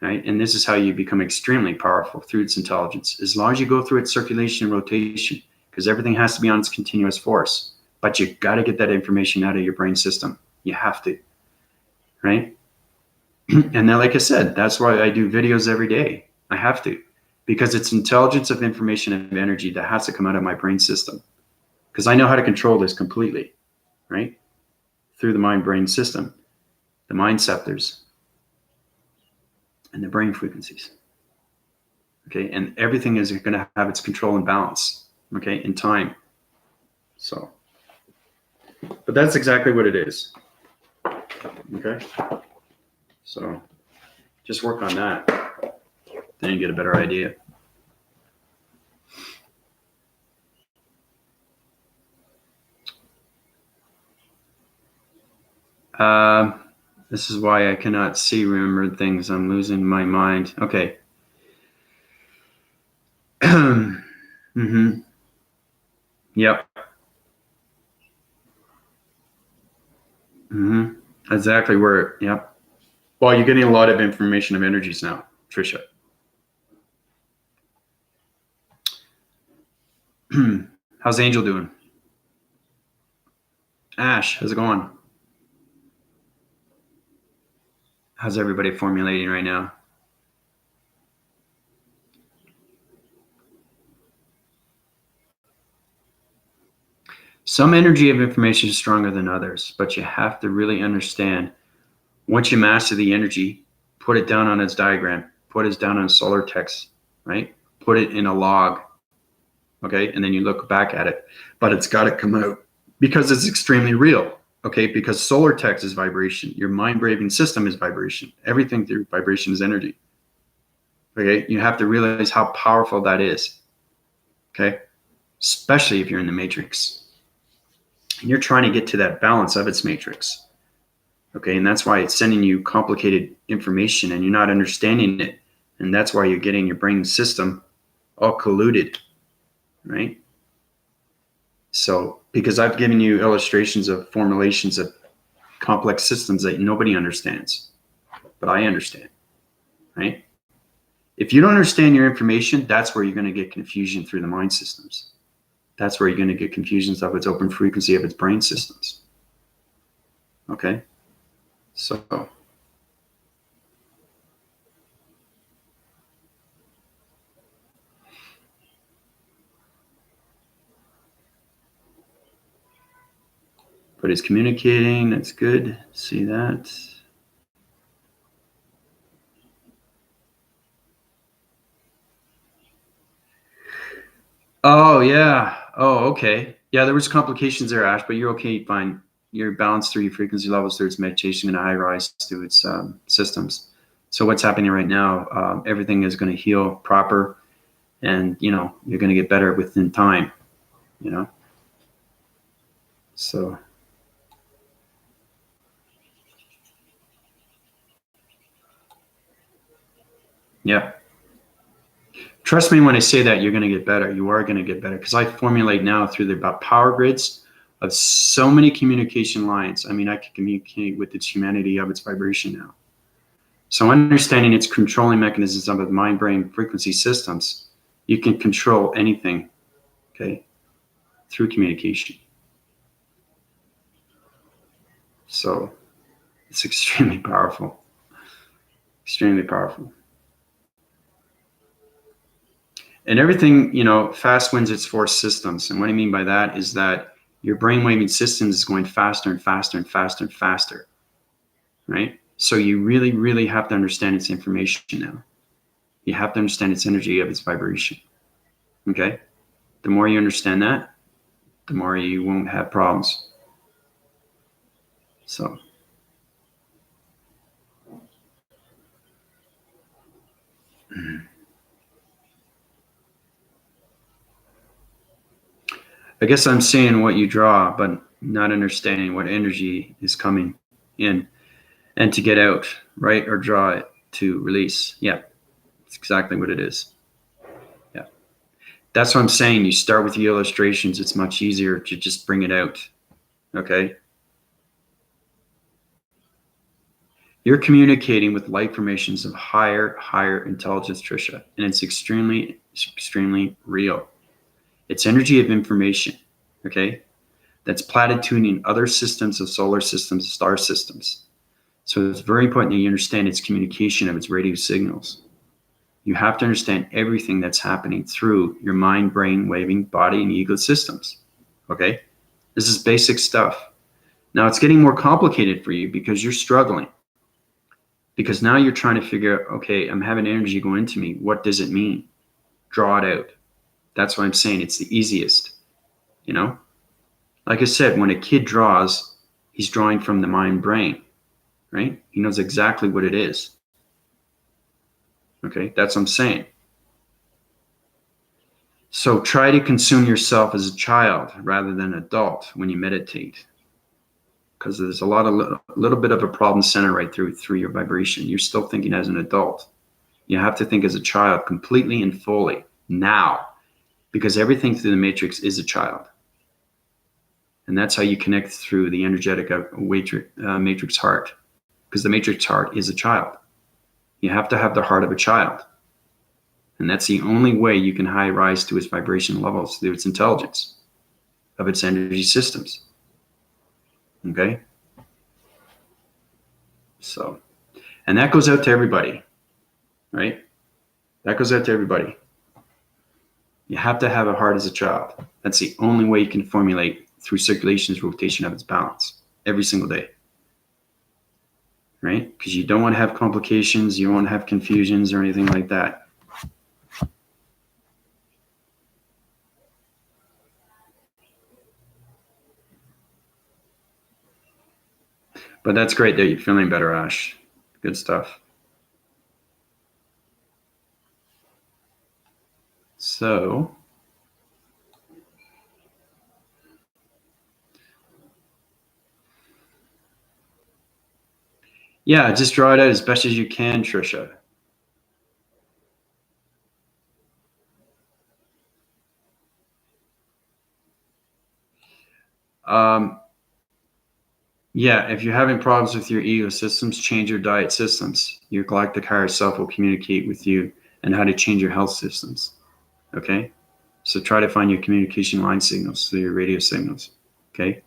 Right? And this is how you become extremely powerful through its intelligence. As long as you go through its circulation and rotation, because everything has to be on its continuous force. But you got to get that information out of your brain system. You have to, right? And then, like I said, that's why I do videos every day. I have to, because it's intelligence of information and energy that has to come out of my brain system. Because I know how to control this completely, right? Through the mind-brain system, the mind receptors, and the brain frequencies. Okay, and everything is going to have its control and balance. Okay, in time. So, but that's exactly what it is. Okay, so just work on that, then you get a better idea. This is why I cannot see remembered things. I'm losing my mind. Okay. Mm-hmm. Yep. Mm-hmm. Exactly where, yep. Well, you're getting a lot of information of energies now, Trisha. How's Angel doing? Ash, how's it going? How's everybody formulating right now? Some energy of information is stronger than others, but you have to really understand, once you master the energy, put it down on its diagram, put it down on solar text, right? Put it in a log, okay? And then you look back at it, but it's got to come out because it's extremely real, okay? Because solar text is vibration. Your mind-braving system is vibration. Everything through vibration is energy, okay? You have to realize how powerful that is, okay? Especially if you're in the matrix. And you're trying to get to that balance of its matrix. Okay, and that's why it's sending you complicated information and you're not understanding it. And that's why you're getting your brain system all colluded, right? So, because I've given you illustrations of formulations of complex systems that nobody understands. but I understand, right? If you don't understand your information, that's where you're going to get confusion through the mind systems. That's where you're going to get confusions of its open frequency of its brain systems. Okay? So, but it's communicating. That's good. See that? Oh, yeah. Oh, okay. Yeah, there was complications there, Ash, but you're okay, fine. You're balanced through your frequency levels through its meditation and a high rise to its systems. So what's happening right now, everything is going to heal proper, and, you know, you're going to get better within time, you know? So, yeah. Trust me when I say that you're going to get better. You are going to get better because I formulate now through the power grids of so many communication lines. I mean, I can communicate with its humanity of its vibration now. So understanding its controlling mechanisms of the mind-brain frequency systems, you can control anything, okay, through communication. So it's extremely powerful, extremely powerful. And everything, you know, fast wins its force systems. And what I mean by that is that your brainwaving systems is going faster and faster and faster and faster, right? So you really, really have to understand its information now. You have to understand its energy of its vibration, okay? The more you understand that, the more you won't have problems. So, I guess I'm seeing what you draw, but not understanding what energy is coming in and to get out, right? Or draw it to release. Yeah, it's exactly what it is. Yeah. That's what I'm saying. You start with the illustrations. It's much easier to just bring it out. Okay. You're communicating with light formations of higher intelligence, Trisha, and it's extremely real. It's energy of information. Okay. That's platituding other systems of solar systems, star systems. So it's very important that you understand its communication of its radio signals. You have to understand everything that's happening through your mind, brain, waving, body, and ego systems. Okay? This is basic stuff. Now it's getting more complicated for you because you're struggling. Because now you're trying to figure out, okay, I'm having energy go into me. What does it mean? Draw it out. That's what I'm saying. It's the easiest. You know? Like I said, when a kid draws, he's drawing from the mind brain, right? He knows exactly what it is. Okay, that's what I'm saying. So try to consume yourself as a child rather than adult when you meditate, because there's a little bit of a problem center right through your vibration. You're still thinking as an adult. You have to think as a child completely and fully now, because everything through the matrix is a child. And that's how you connect through the energetic matrix heart, because the matrix heart is a child. You have to have the heart of a child. And that's the only way you can high rise to its vibration levels through its intelligence of its energy systems. Okay? So, and that goes out to everybody, right? That goes out to everybody. You have to have a heart as a child. That's the only way you can formulate through circulation's rotation of its balance every single day. Right? Because you don't want to have complications, you don't want to have confusions or anything like that. But that's great that you're feeling better, Ash. Good stuff. So, yeah, just draw it out as best as you can, Trisha. Um, Yeah, if you're having problems with your ego systems, change your diet systems. Your galactic higher self will communicate with you and how to change your health systems. Okay? So try to find your communication line signals through your radio signals. Okay?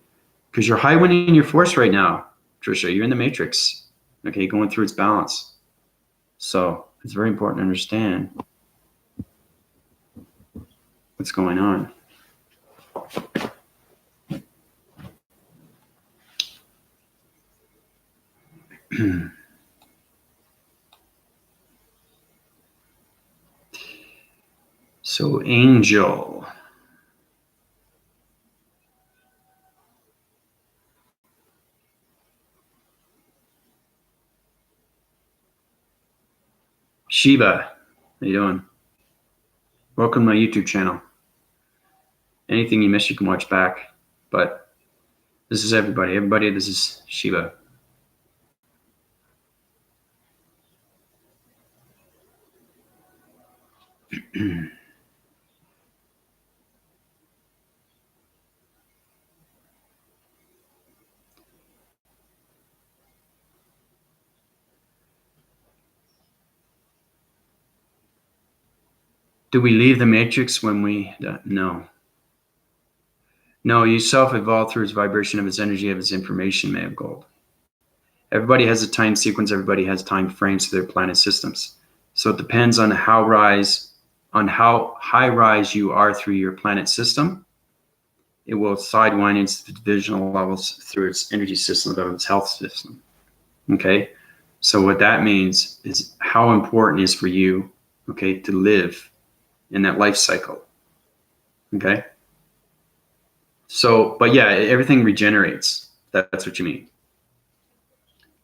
Because you're high winding your force right now, Trisha. You're in the matrix. Okay, going through its balance. So it's very important to understand what's going on. So, Angel. Shiva, how you doing? Welcome to my YouTube channel. Anything you miss, you can watch back. But this is everybody. Everybody, this is Shiva. Do we leave the matrix when we... No. No, you self-evolve through its vibration of its energy, of its information, May of Gold. Everybody has a time sequence. Everybody has time frames to their planet systems. So it depends on how high rise you are through your planet system. It will sidewind into the divisional levels through its energy system of its health system. Okay? So what that means is how important it is for you, okay, to live in that life cycle. Okay? So, but yeah, everything regenerates. That's what you mean.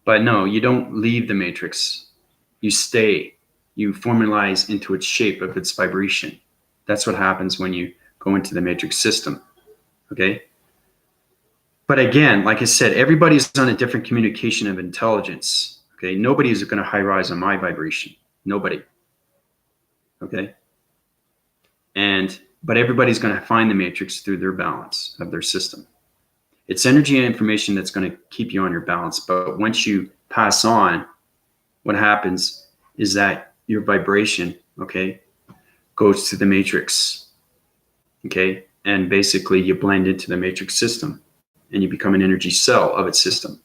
But no, you don't leave the matrix. You stay. You formalize into its shape of its vibration. That's what happens when you go into the matrix system. Okay? But again, like I said, everybody's on a different communication of intelligence. Okay? Nobody is going to high rise on my vibration. Nobody. Okay? But everybody's going to find the matrix through their balance of their system. It's energy and information that's going to keep you on your balance. But once you pass on, what happens is that your vibration, okay, goes to the matrix, okay? And basically you blend into the matrix system and you become an energy cell of its system.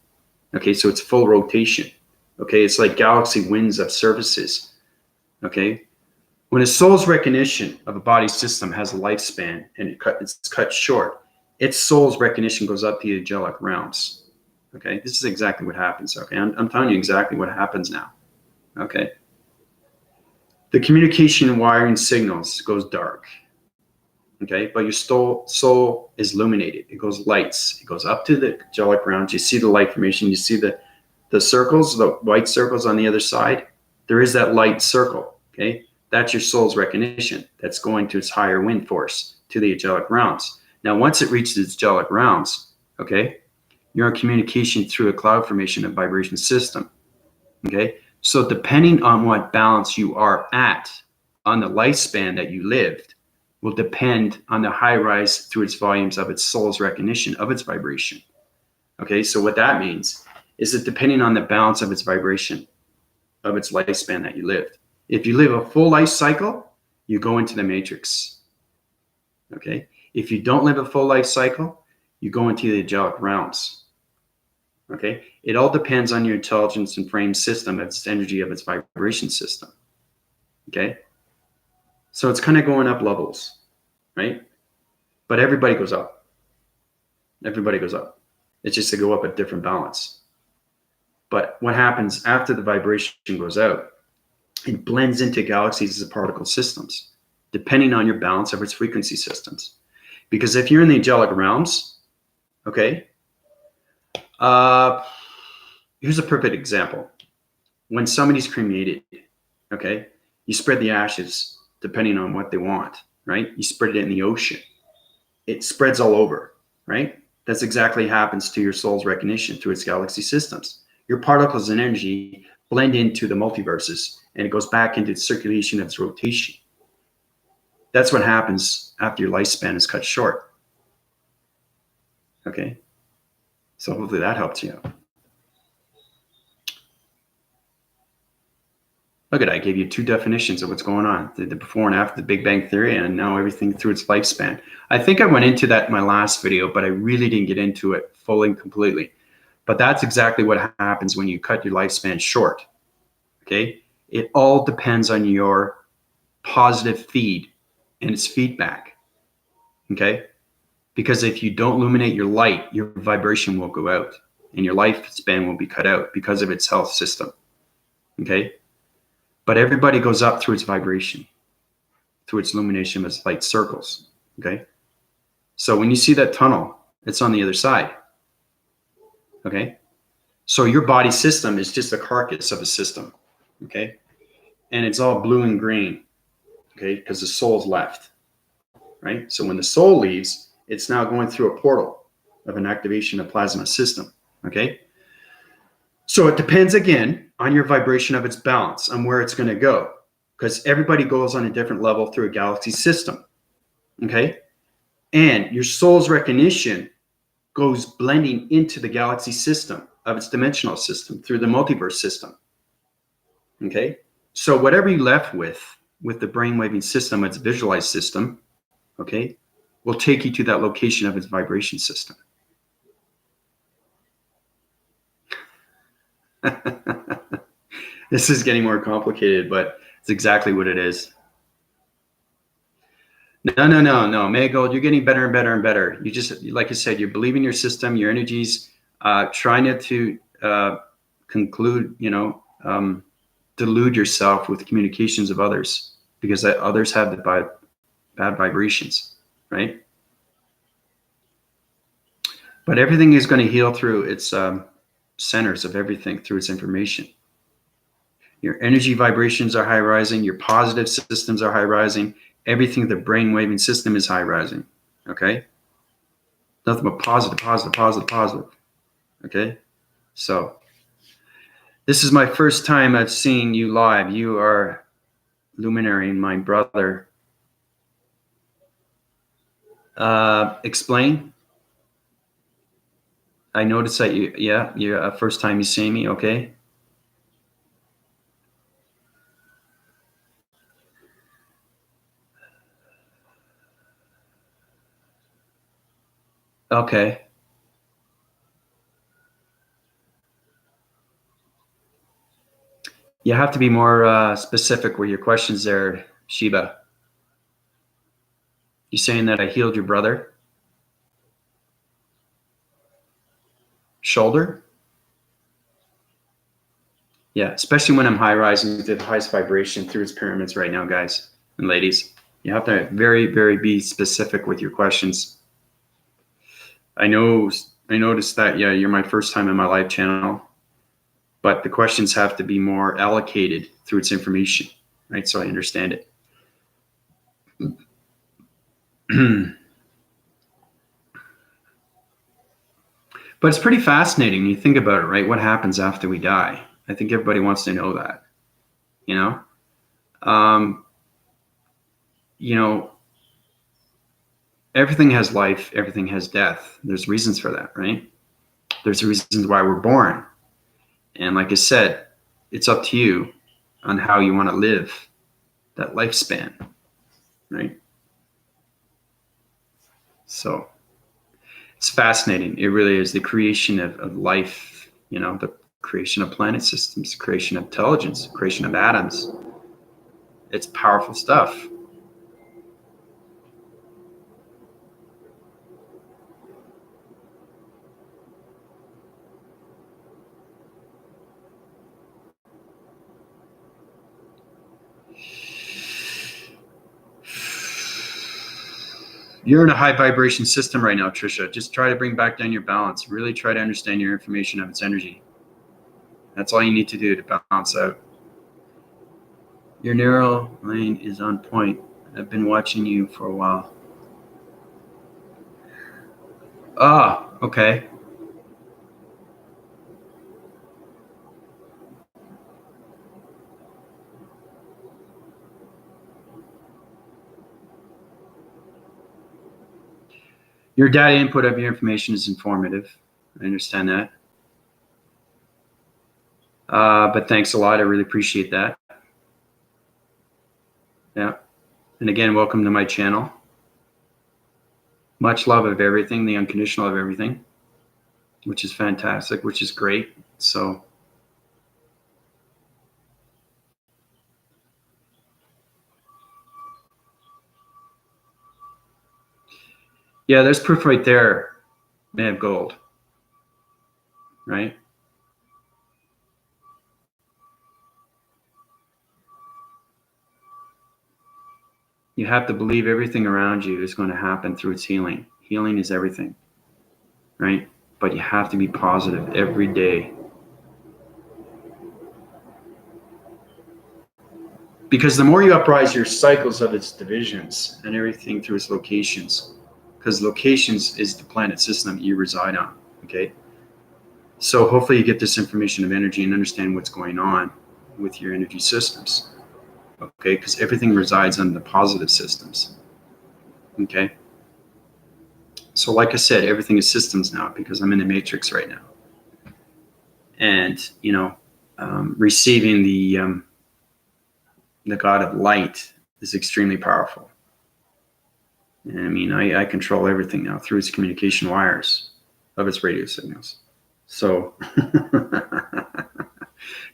Okay, so it's full rotation. Okay, it's like galaxy winds of surfaces. Okay, when a soul's recognition of a body system has a lifespan and it's cut short, its soul's recognition goes up the angelic realms. Okay, this is exactly what happens. Okay, I'm telling you exactly what happens now. Okay, the communication wiring signals goes dark. Okay, but your soul is illuminated. It goes lights. It goes up to the angelic realms. You see the light formation. You see the circles, the white circles on the other side. There is that light circle. Okay, that's your soul's recognition. That's going to its higher wind force to the angelic realms. Now, once it reaches its angelic realms, okay, you're in communication through a cloud formation of vibration system. Okay, so depending on what balance you are at on the lifespan that you lived will depend on the high rise through its volumes of its soul's recognition of its vibration. Okay, so what that means is that depending on the balance of its vibration of its lifespan that you lived. If you live a full life cycle, you go into the matrix. Okay, if you don't live a full life cycle, you go into the angelic realms. Okay, it all depends on your intelligence and frame system, its energy of its vibration system. Okay, so it's kind of going up levels, right? But everybody goes up. Everybody goes up. It's just to go up at different balance. But what happens after the vibration goes out, it blends into galaxies as particle systems, depending on your balance of its frequency systems. Because if you're in the angelic realms, okay, here's a perfect example. When somebody's cremated, okay, you spread the ashes depending on what they want, right? You spread it in the ocean. It spreads all over, right? That's exactly what happens to your soul's recognition through its galaxy systems. Your particles and energy blend into the multiverses and it goes back into the circulation of its rotation. That's what happens after your lifespan is cut short. Okay. So hopefully that helps you out. Look at, I gave you 2 definitions of what's going on, the before and after the Big Bang Theory, and now everything through its lifespan. I think I went into that in my last video, but I really didn't get into it fully and completely. But that's exactly what happens when you cut your lifespan short, okay? It all depends on your positive feed and its feedback, okay? Because if you don't illuminate your light, your vibration will go out and your lifespan will be cut out because of its health system, okay? But everybody goes up through its vibration, through its illumination as light circles, okay? So when you see that tunnel, it's on the other side, okay? So your body system is just a carcass of a system, okay? And it's all blue and green, okay? Because the soul's left, right? So when the soul leaves, it's now going through a portal of an activation of plasma system, okay? So it depends again on your vibration of its balance, on where it's going to go, because everybody goes on a different level through a galaxy system, okay? And your soul's recognition goes blending into the galaxy system of its dimensional system through the multiverse system, okay? So whatever you left with the brainwaving system, its visualized system, okay, will take you to that location of its vibration system. This is getting more complicated, but it's exactly what it is. No, Maygold, you're getting better and better and better. You just, like I said, you're believing your system, your energies, trying not to conclude, delude yourself with communications of others, because others have the bad vibrations, right? But everything is going to heal through its centers of everything, through its information. Your energy vibrations are high rising. Your positive systems are high rising. Everything, the brain waving system is high rising. Okay? Nothing but positive, positive, positive, positive. Okay? So, this is my first time I've seen you live. You are luminary, my brother. Explain. I noticed that you're first time you see me. Okay? Okay. You have to be more specific with your questions there, Sheba. You saying that I healed your brother? Shoulder? Yeah, especially when I'm high rising to the highest vibration through its pyramids right now, guys and ladies. You have to very, very be specific with your questions. I noticed that, yeah, you're my first time in my live channel, but the questions have to be more allocated through its information, right? So I understand it. But it's pretty fascinating when you think about it, right? What happens after we die? I think everybody wants to know that, you know? Everything has life, everything has death. There's reasons for that, right? There's reasons why we're born. And like I said, it's up to you on how you want to live that lifespan, right? So it's fascinating. It really is the creation of life, the creation of planet systems, creation of intelligence, creation of atoms. It's powerful stuff. You're in a high vibration system right now, Trisha. Just try to bring back down your balance. Really try to understand your information of its energy. That's all you need to do to balance out. Your neural lane is on point. I've been watching you for a while. Ah, okay. Your data input of your information is informative, I understand that. But thanks a lot. I really appreciate that. Yeah. And again, welcome to my channel. Much love of everything, the unconditional of everything, which is fantastic, which is great. So yeah, there's proof right there. May have gold, right? You have to believe everything around you is going to happen through its healing. Healing is everything, right? But you have to be positive every day. Because the more you uprise your cycles of its divisions and everything through its locations, because locations is the planet system that you reside on, okay? So hopefully you get this information of energy and understand what's going on with your energy systems, okay? Because everything resides on the positive systems, okay? So like I said, everything is systems now because I'm in the matrix right now. And, you know, receiving the God of light is extremely powerful. And I mean, I control everything now through its communication wires of its radio signals. So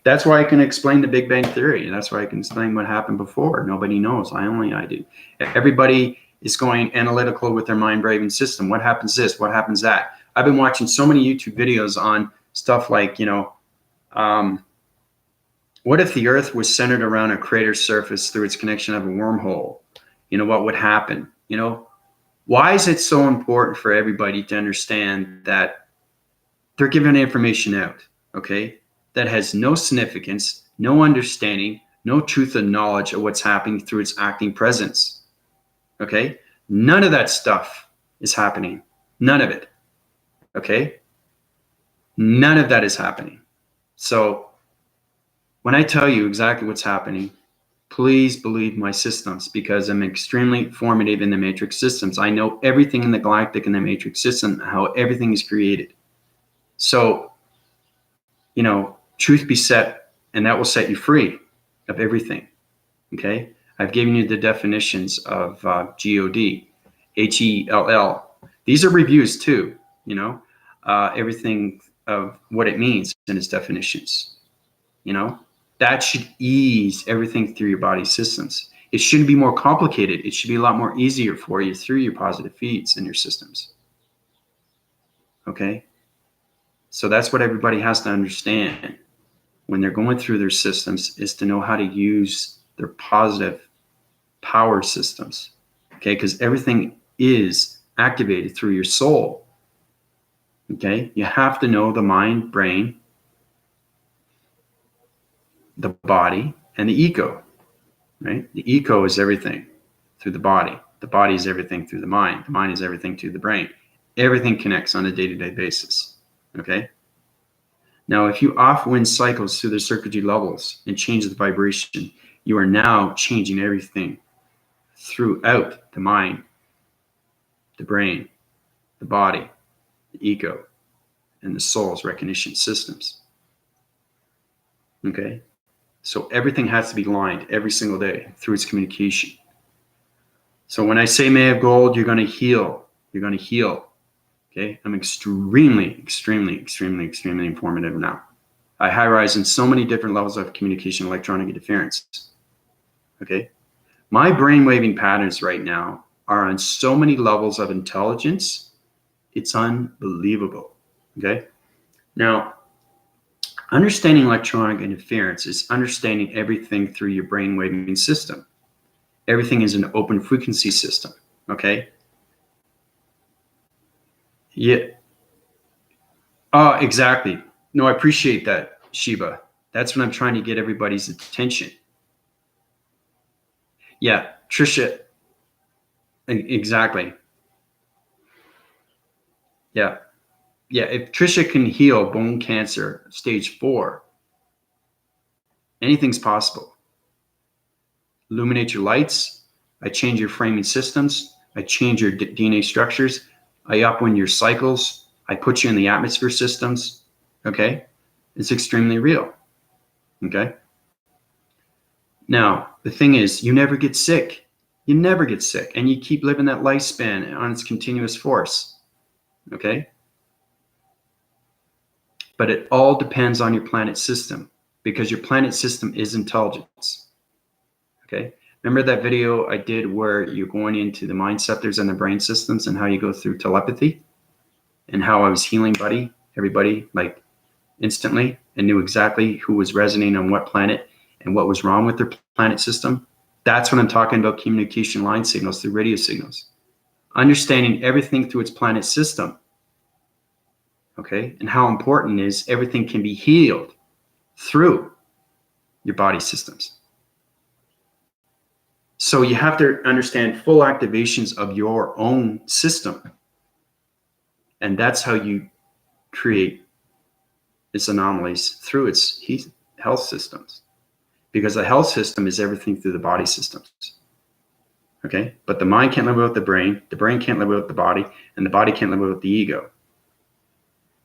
that's why I can explain the Big Bang Theory. That's why I can explain what happened before. Nobody knows. I do. Everybody is going analytical with their mind-braving system. What happens this? What happens that? I've been watching so many YouTube videos on stuff like, you know, what if the Earth was centered around a crater surface through its connection of a wormhole? You know, what would happen? You know, why is it so important for everybody to understand that they're giving information out, okay, that has no significance, no understanding, no truth and knowledge of what's happening through its acting presence, okay? None of that stuff is happening. None of it, okay? None of that is happening. So when I tell you exactly what's happening, please believe my systems because I'm extremely formative in the matrix systems. I know everything in the galactic and the matrix system, how everything is created. So, you know, truth be set, and that will set you free of everything. Okay. I've given you the definitions of God, HELL. These are reviews too, you know, everything of what it means in its definitions, you know, that should ease everything through your body systems. It shouldn't be more complicated. It should be a lot more easier for you through your positive feeds and your systems. Okay. So that's what everybody has to understand when they're going through their systems is to know how to use their positive power systems. Okay. Because everything is activated through your soul. Okay. You have to know the mind, brain, the body, and the ego, right? The ego is everything through the body. The body is everything through the mind. The mind is everything through the brain. Everything connects on a day-to-day basis. Okay. Now, if you off-wind cycles through the circuitry levels and change the vibration, you are now changing everything throughout the mind, the brain, the body, the ego, and the soul's recognition systems. Okay? So everything has to be lined every single day through its communication. So when I say May of Gold, you're going to heal. You're going to heal. Okay? I'm extremely, extremely, extremely, extremely informative now. I high rise in so many different levels of communication, electronic interference. Okay? My brainwaving patterns right now are on so many levels of intelligence. It's unbelievable. Okay? Now, understanding electronic interference is understanding everything through your brainwaving system. Everything is an open frequency system. Okay? Yeah. Oh, exactly. No, I appreciate that, Shiva. That's what I'm trying to get everybody's attention. Yeah, Trisha. Exactly. Yeah. Yeah. If Trisha can heal bone cancer stage 4, anything's possible. Illuminate your lights. I change your framing systems. I change your DNA structures. I upwind your cycles. I put you in the atmosphere systems, okay? It's extremely real, okay? Now, the thing is, you never get sick. You never get sick, and you keep living that lifespan on its continuous force, okay? But it all depends on your planet system, because your planet system is intelligence, okay? Remember that video I did where you're going into the mind centers and the brain systems and how you go through telepathy and how I was healing everybody like instantly and knew exactly who was resonating on what planet and what was wrong with their planet system? That's what I'm talking about, communication line signals through radio signals. Understanding everything through its planet system, okay? And how important is everything can be healed through your body systems. So you have to understand full activations of your own system. And that's how you create its anomalies through its health systems. Because the health system is everything through the body systems. Okay? But the mind can't live without the brain can't live without the body, and the body can't live without the ego.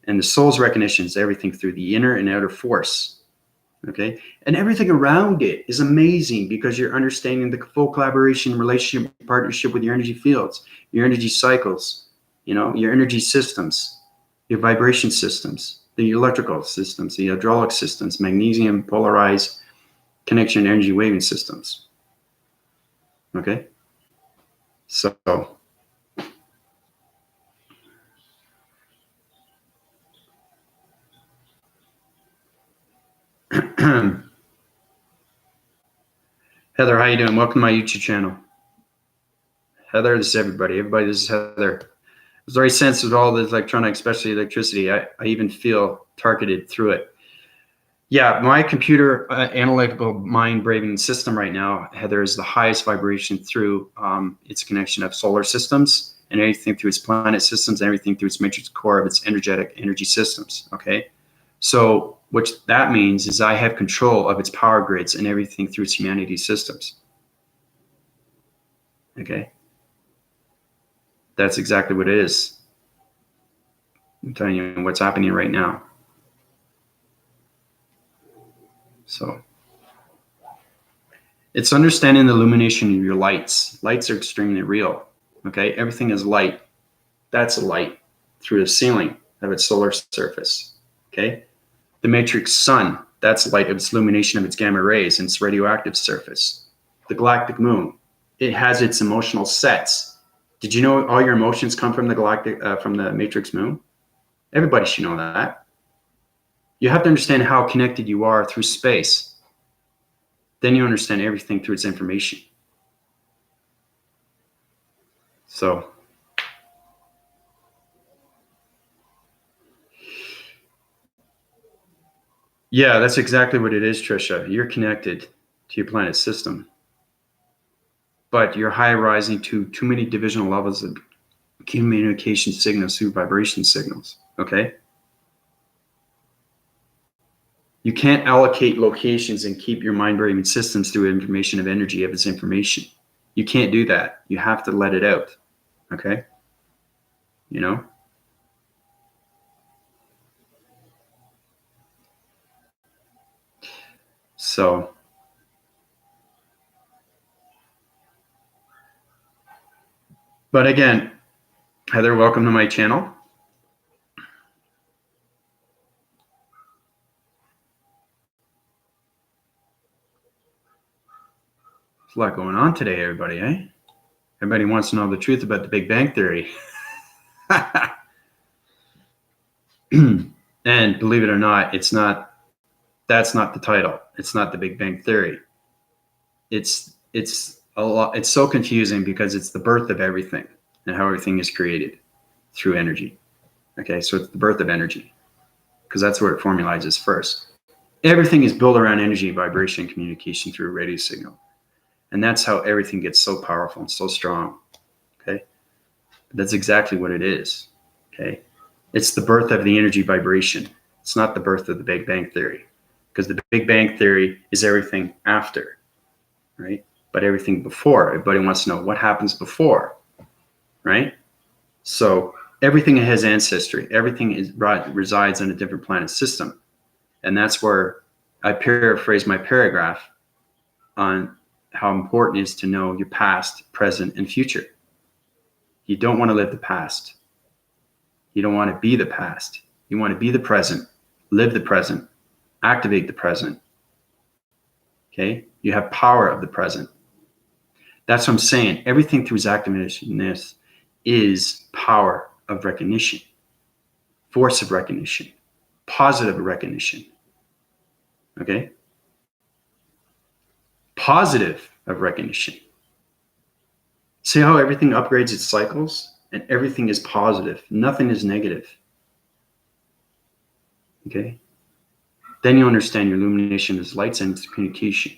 And the soul's recognition is everything through the inner and outer force. Okay? And everything around it is amazing because you're understanding the full collaboration, relationship, partnership with your energy fields, your energy cycles, your energy systems, your vibration systems, the electrical systems, the hydraulic systems, magnesium, polarized connection, energy waving systems. Okay? So Heather, how you doing? Welcome to my YouTube channel. Heather, this is everybody. Everybody, this is Heather. I was very sensitive to all this electronics, especially electricity. I even feel targeted through it. Yeah, my computer analytical mind braving system right now, Heather, is the highest vibration through its connection of solar systems and everything through its planet systems, and everything through its matrix core of its energetic energy systems. Okay, so what that means is I have control of its power grids and everything through its humanity systems. Okay, that's exactly what it is. I'm telling you what's happening right now. So it's understanding the illumination of your lights. Lights are extremely real. Okay, everything is light. That's a light through the ceiling of its solar surface. Okay, the matrix sun, that's light of its illumination of its gamma rays and its radioactive surface. The galactic moon, it has its emotional sets. Did you know all your emotions come from the matrix moon? Everybody should know that. You have to understand how connected you are through space. Then you understand everything through its information. So yeah, that's exactly what it is, Trisha. You're connected to your planet system, but you're high rising to too many divisional levels of communication signals through vibration signals. Okay. You can't allocate locations and keep your mind braving systems through information of energy of its information. You can't do that. You have to let it out. Okay. So but again, Heather, welcome to my channel. There's a lot going on today, everybody, eh? Everybody wants to know the truth about the Big Bang Theory. And believe it or not, that's not the title. It's not the Big Bang Theory. It's a lot. It's so confusing because it's the birth of everything and how everything is created through energy. Okay, so it's the birth of energy because that's where it formalizes first. Everything is built around energy, vibration, communication through a radio signal. And that's how everything gets so powerful and so strong. Okay, that's exactly what it is. Okay, it's the birth of the energy vibration. It's not the birth of the Big Bang Theory, because the Big Bang Theory is everything after, right? But everything before, everybody wants to know what happens before, right? So everything has ancestry. Everything resides on a different planet system. And that's where I paraphrase my paragraph on how important it is to know your past, present, and future. You don't want to live the past. You don't want to be the past. You want to be the present, live the present, activate the present. Okay? You have power of the present. That's what I'm saying. Everything through its activeness is power of recognition, force of recognition, positive recognition. Okay? Positive of recognition. See how everything upgrades its cycles and everything is positive. Nothing is negative. Okay? Then you understand your illumination is light and communication.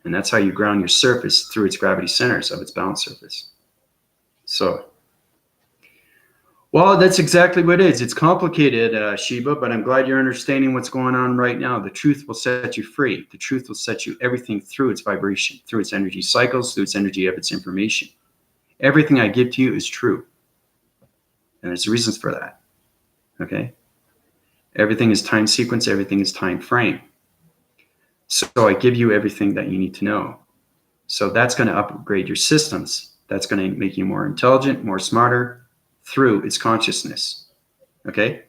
And that's how you ground your surface through its gravity centers of its balance surface. So, well, that's exactly what it is. It's complicated, Sheba, but I'm glad you're understanding what's going on right now. The truth will set you free. The truth will set you everything through its vibration, through its energy cycles, through its energy of its information. Everything I give to you is true. And there's reasons for that. Okay? Everything is time sequence. Everything is time frame. So I give you everything that you need to know. So that's going to upgrade your systems. That's going to make you more intelligent, more smarter through its consciousness. Okay?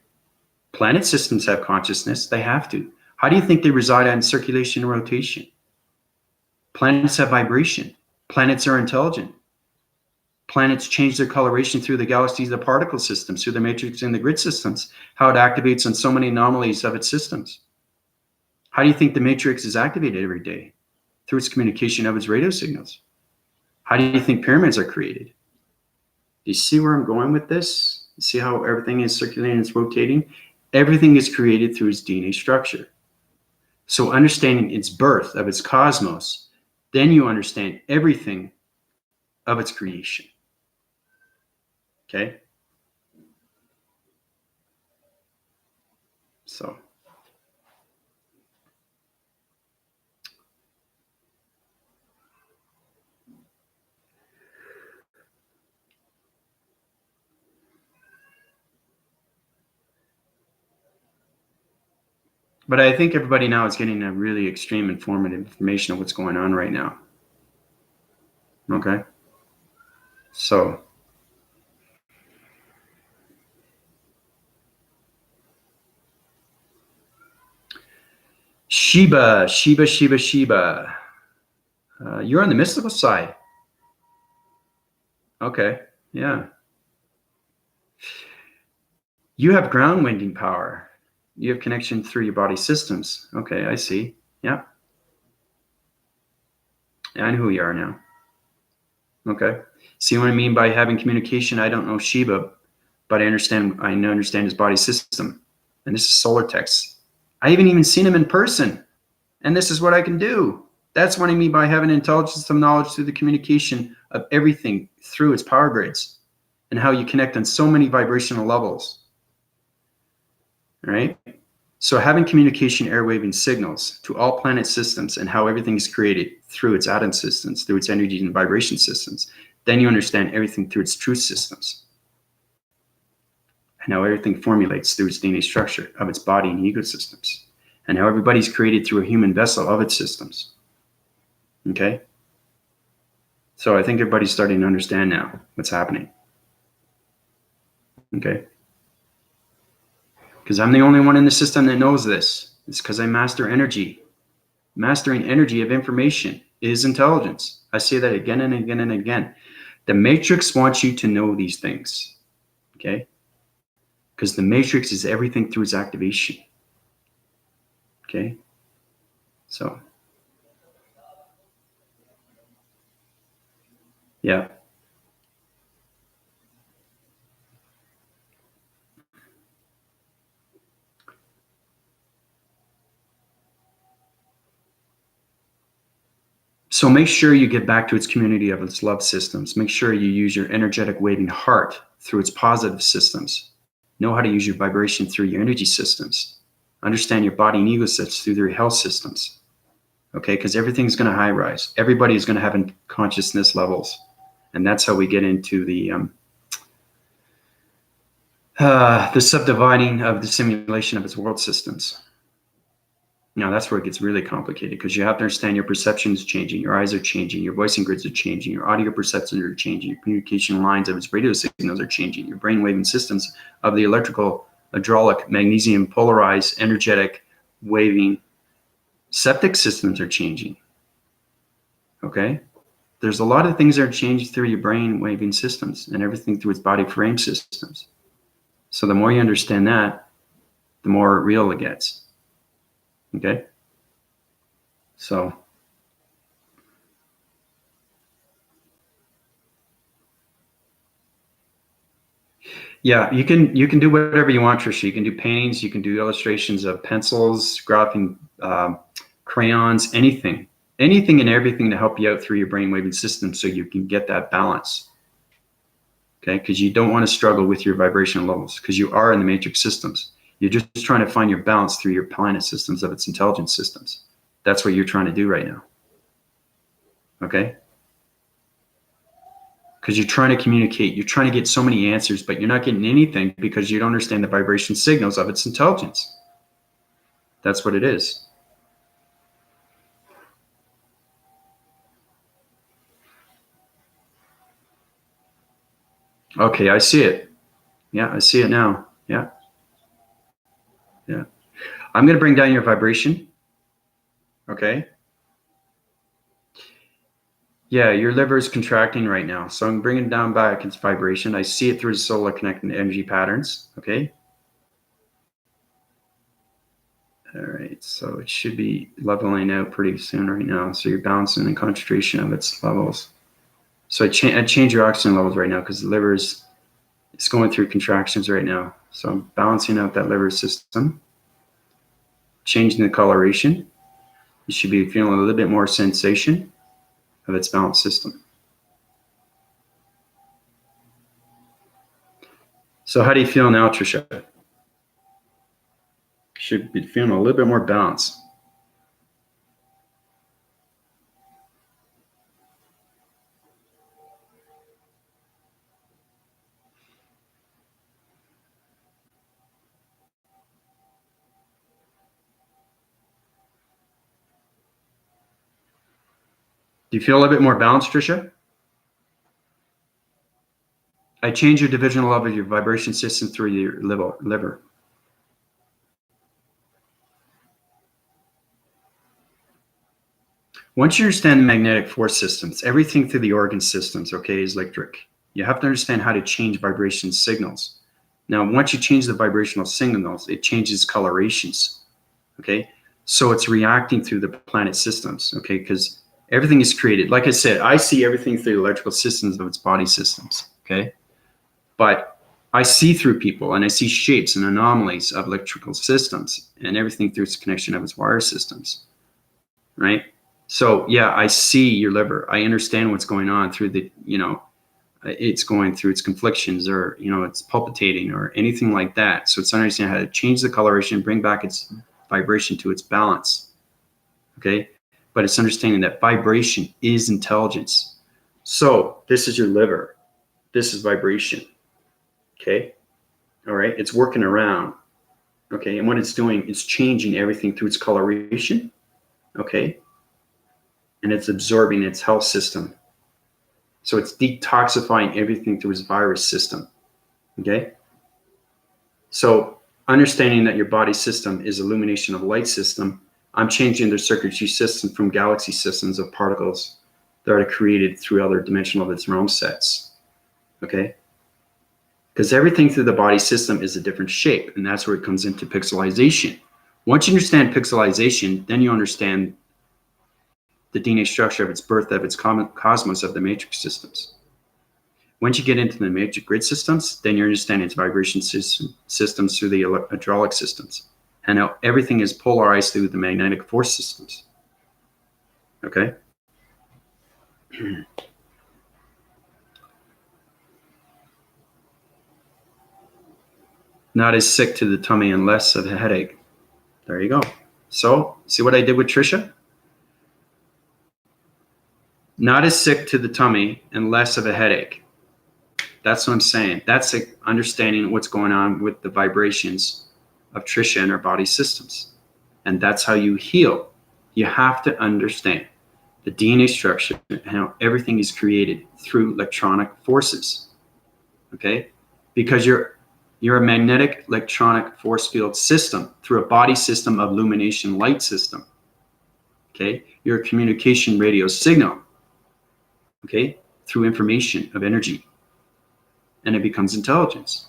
Planet systems have consciousness. They have to. How do you think they reside in circulation and rotation? Planets have vibration. Planets are intelligent. Planets change their coloration through the galaxies, the particle systems, through the matrix and the grid systems, how it activates on so many anomalies of its systems. How do you think the matrix is activated every day? Through its communication of its radio signals. How do you think pyramids are created? Do you see where I'm going with this? You see how everything is circulating and it's rotating? Everything is created through its DNA structure. So understanding its birth of its cosmos, then you understand everything of its creation. Okay? So. But I think everybody now is getting a really extreme informative information of what's going on right now. Okay? So. Sheba. You're on the mystical side. Okay. Yeah. You have ground winding power. You have connection through your body systems. Okay, I see. Yeah. I know who you are now. Okay. See what I mean by having communication? I don't know Sheba, but I understand his body system. And this is solar text. I haven't even seen him in person. And this is what I can do. That's what I mean by having intelligence of knowledge through the communication of everything through its power grids and how you connect on so many vibrational levels. All right? So having communication airwaving signals to all planet systems and how everything is created through its atom systems, through its energy and vibration systems, then you understand everything through its truth systems. And how everything formulates through its DNA structure of its body and ego systems. And how everybody's created through a human vessel of its systems. Okay? So I think everybody's starting to understand now what's happening. Okay? Because I'm the only one in the system that knows this. It's because I master energy. Mastering energy of information is intelligence. I say that again and again and again. The matrix wants you to know these things. Okay? Because the matrix is everything through its activation. Okay? So. Yeah. So make sure you get back to its community of its love systems. Make sure you use your energetic waving heart through its positive systems. Know how to use your vibration through your energy systems. Understand your body and ego sets through their health systems. Okay, because everything's going to high rise. Everybody is going to have consciousness levels. And that's how we get into the The subdividing of the simulation of its world systems. Now that's where it gets really complicated, because you have to understand your perception is changing, your eyes are changing, your voicing grids are changing, your audio perceptions are changing, your communication lines of its radio signals are changing, your brain waving systems of the electrical, hydraulic, magnesium, polarized, energetic, waving, septic systems are changing. Okay? There's a lot of things that are changed through your brain waving systems and everything through its body frame systems. So the more you understand that, the more real it gets. Okay? So yeah, you can do whatever you want, Trisha. You can do paintings, you can do illustrations of pencils, graphing, crayons, anything and everything to help you out through your brain waving system, so you can get that balance. Okay, because you don't want to struggle with your vibration levels, because you are in the matrix systems. You're just trying to find your balance through your planet systems of its intelligence systems. That's what you're trying to do right now. Okay? Because you're trying to communicate, you're trying to get so many answers, but you're not getting anything because you don't understand the vibration signals of its intelligence. That's what it is. Okay, I see it. Yeah, I see it now. Yeah. Yeah. I'm going to bring down your vibration. Okay. Yeah, your liver is contracting right now. So I'm bringing down back its vibration. I see it through the solar connected energy patterns. Okay. All right. So it should be leveling out pretty soon right now. So you're balancing the concentration of its levels. So I change your oxygen levels right now, because the liver is going through contractions right now. So I'm balancing out that liver system, changing the coloration. You should be feeling a little bit more sensation of its balanced system. So how do you feel now, Trisha? Should be feeling a little bit more balance. Do you feel a little bit more balanced, Trisha? I change your divisional level of your vibration system through your liver. Once you understand the magnetic force systems, everything through the organ systems, okay, is electric. You have to understand how to change vibration signals. Now, once you change the vibrational signals, it changes colorations, okay? So it's reacting through the planet systems, okay? Because everything is created. Like I said, I see everything through the electrical systems of its body systems, okay? But I see through people, and I see shapes and anomalies of electrical systems, and everything through its connection of its wire systems, right? So yeah, I see your liver. I understand what's going on through the, it's going through its conflictions, or, it's palpitating or anything like that. So it's understanding how to change the coloration, bring back its vibration to its balance. Okay. But it's understanding that vibration is intelligence. So this is your liver. This is vibration. Okay. All right. It's working around. Okay. And what it's doing is changing everything through its coloration. Okay. And it's absorbing its health system. So it's detoxifying everything through its virus system. Okay. So understanding that your body system is illumination of light system, I'm changing the circuitry system from galaxy systems of particles that are created through other dimensional of its realm sets. Okay. Because everything through the body system is a different shape, and that's where it comes into pixelization. Once you understand pixelization, then you understand the DNA structure of its birth, of its cosmos, of the matrix systems. Once you get into the matrix grid systems, then you understand its vibration systems through the hydraulic systems, and how everything is polarized through the magnetic force systems. Okay? Not as sick to the tummy and less of a headache. There you go. So, see what I did with Trisha? Not as sick to the tummy and less of a headache. That's what I'm saying. That's like understanding what's going on with the vibrations of Trisha and her body systems. And that's how you heal. You have to understand the DNA structure and how everything is created through electronic forces. Okay? Because you're a magnetic electronic force field system through a body system of illumination light system. Okay? You're a communication radio signal. Okay? Through information of energy. And it becomes intelligence.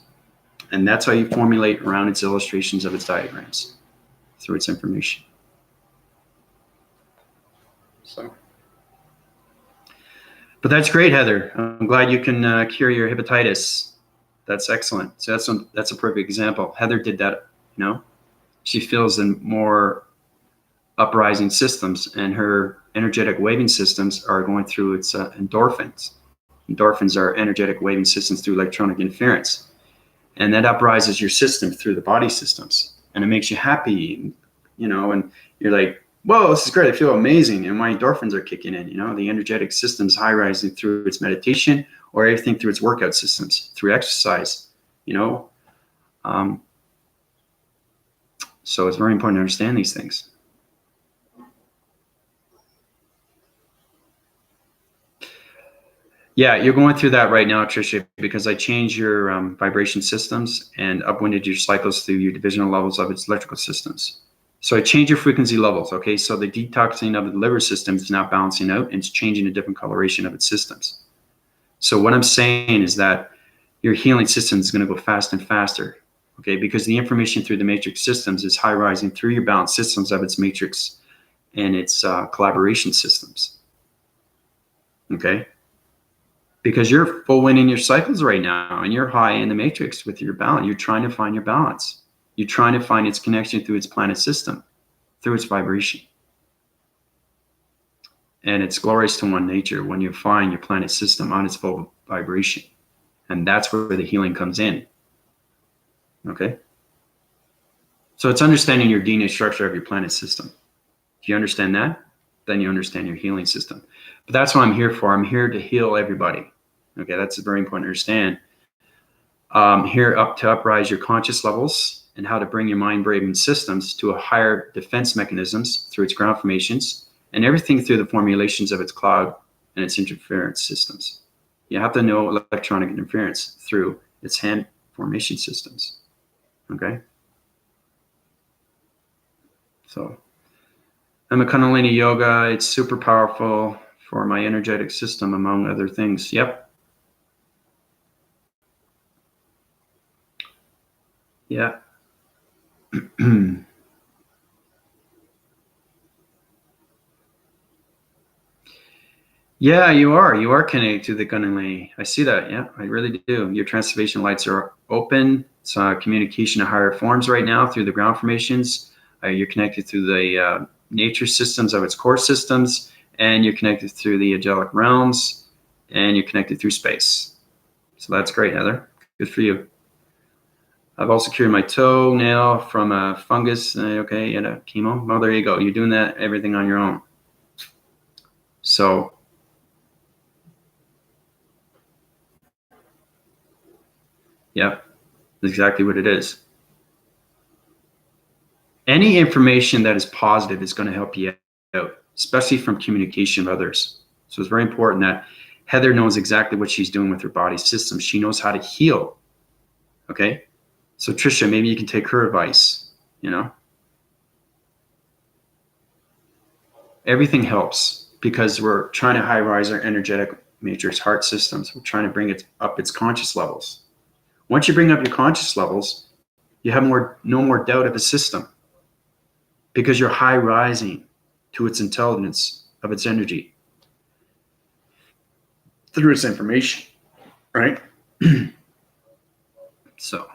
And that's how you formulate around its illustrations of its diagrams, through its information. So, but that's great, Heather. I'm glad you can cure your hepatitis. That's excellent. So that's a perfect example. Heather did that, you know. She feels in more uprising systems, and her energetic waving systems are going through its endorphins. Endorphins are energetic waving systems through electronic interference. And that uprises your system through the body systems. And it makes you happy, you know, and you're like, whoa, this is great. I feel amazing. And my endorphins are kicking in, you know, the energetic systems high rising through its meditation or everything through its workout systems, through exercise, you know. So it's very important to understand these things. Yeah, you're going through that right now, Tricia, because I changed your vibration systems and upwinded your cycles through your divisional levels of its electrical systems. So I changed your frequency levels, okay? So the detoxing of the liver system is now balancing out, and it's changing a different coloration of its systems. So what I'm saying is that your healing system is going to go fast and faster, okay? Because the information through the matrix systems is high rising through your balanced systems of its matrix and its collaboration systems, okay? Because you're full winning your cycles right now, and you're high in the matrix with your balance. You're trying to find your balance. You're trying to find its connection through its planet system, through its vibration. And it's glorious to one nature when you find your planet system on its full vibration. And that's where the healing comes in. Okay? So it's understanding your DNA structure of your planet system. If you understand that, then you understand your healing system. But that's what I'm here for. I'm here to heal everybody. Okay, that's very important to understand. Here up to uprise your conscious levels and how to bring your mind-braving systems to a higher defense mechanisms through its ground formations and everything through the formulations of its cloud and its interference systems. You have to know electronic interference through its hand formation systems. Okay? So, I'm a Kundalini yoga. It's super powerful for my energetic system, among other things. Yep. Yeah. Yeah, you are. You are connected to the Kundalini. I see that. Yeah, I really do. Your transformation lights are open. It's communication of higher forms right now through the ground formations. You're connected through the nature systems of its core systems, and you're connected through the angelic realms, and you're connected through space. So that's great, Heather. Good for you. I've also cured my toe nail from a fungus. Okay, and a chemo. Well, there you go. You're doing that everything on your own. So, yep, exactly what it is. Any information that is positive is going to help you out, especially from communication with others. So it's very important that Heather knows exactly what she's doing with her body system. She knows how to heal. Okay? So Tricia, maybe you can take her advice, you know? Everything helps because we're trying to high rise our energetic matrix heart systems. We're trying to bring it up its conscious levels. Once you bring up your conscious levels, you have no more doubt of a system because you're high rising to its intelligence of its energy through its information, right? So,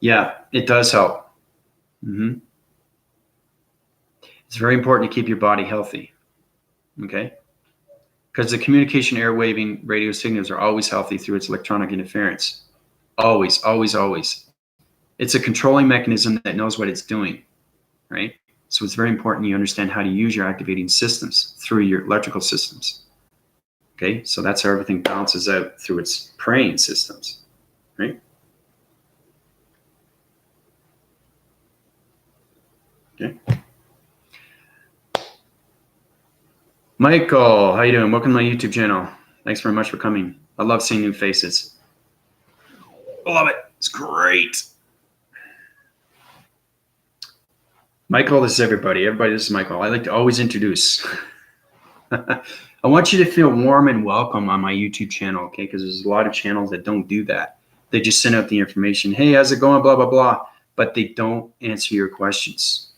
yeah, it does help. Mm-hmm. It's very important to keep your body healthy. Okay. because the communication airwaving radio signals are always healthy through its electronic interference. Always, always, always. It's a controlling mechanism that knows what it's doing, right? So it's very important you understand how to use your activating systems through your electrical systems. Okay, so that's how everything balances out through its praying systems, right? Okay. Michael, how you doing? Welcome to my YouTube channel. Thanks very much for coming. I love seeing new faces. I love it. It's great. Michael, this is everybody. Everybody, this is Michael. I like to always introduce. I want you to feel warm and welcome on my YouTube channel, okay? Because there's a lot of channels that don't do that. They just send out the information. Hey, how's it going? Blah, blah, blah. But they don't answer your questions.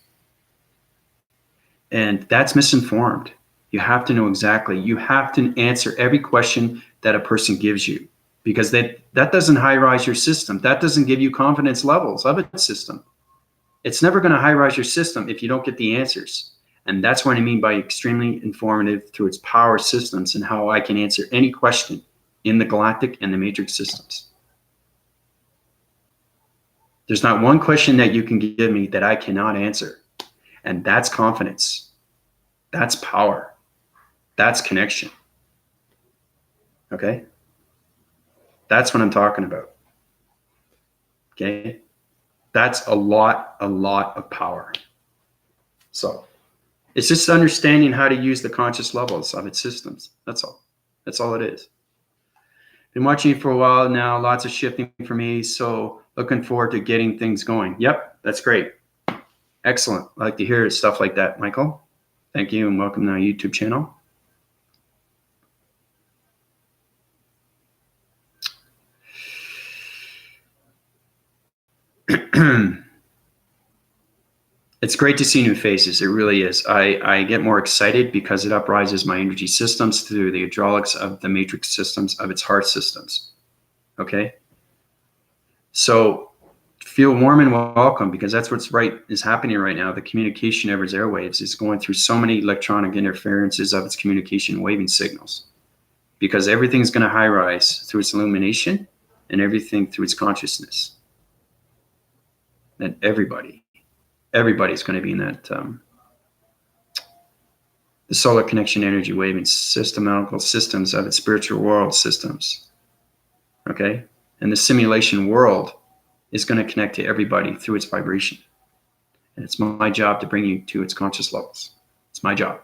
And that's misinformed. You have to know exactly. You have to answer every question that a person gives you, because that doesn't high-rise your system. That doesn't give you confidence levels of a system. It's never going to high-rise your system if you don't get the answers. And that's what I mean by extremely informative through its power systems and how I can answer any question in the galactic and the matrix systems. There's not one question that you can give me that I cannot answer. And that's confidence. That's power. That's connection. Okay? That's what I'm talking about. Okay? That's a lot of power. So it's just understanding how to use the conscious levels of its systems. That's all. That's all it is. Been watching you for a while now. Lots of shifting for me. So looking forward to getting things going. Yep, that's great. Excellent. I like to hear stuff like that, Michael. Thank you and welcome to our YouTube channel. It's great to see new faces. It really is. I get more excited because it uprises my energy systems through the hydraulics of the matrix systems of its heart systems. Okay? So feel warm and welcome, because that's what's is happening right now. The communication of its airwaves is going through so many electronic interferences of its communication waving signals, because everything's going to high rise through its illumination and everything through its consciousness. And everybody's going to be in that the solar connection energy waving systematical systems of its spiritual world systems. Okay? And the simulation world is going to connect to everybody through its vibration. And it's my job to bring you to its conscious levels. It's my job.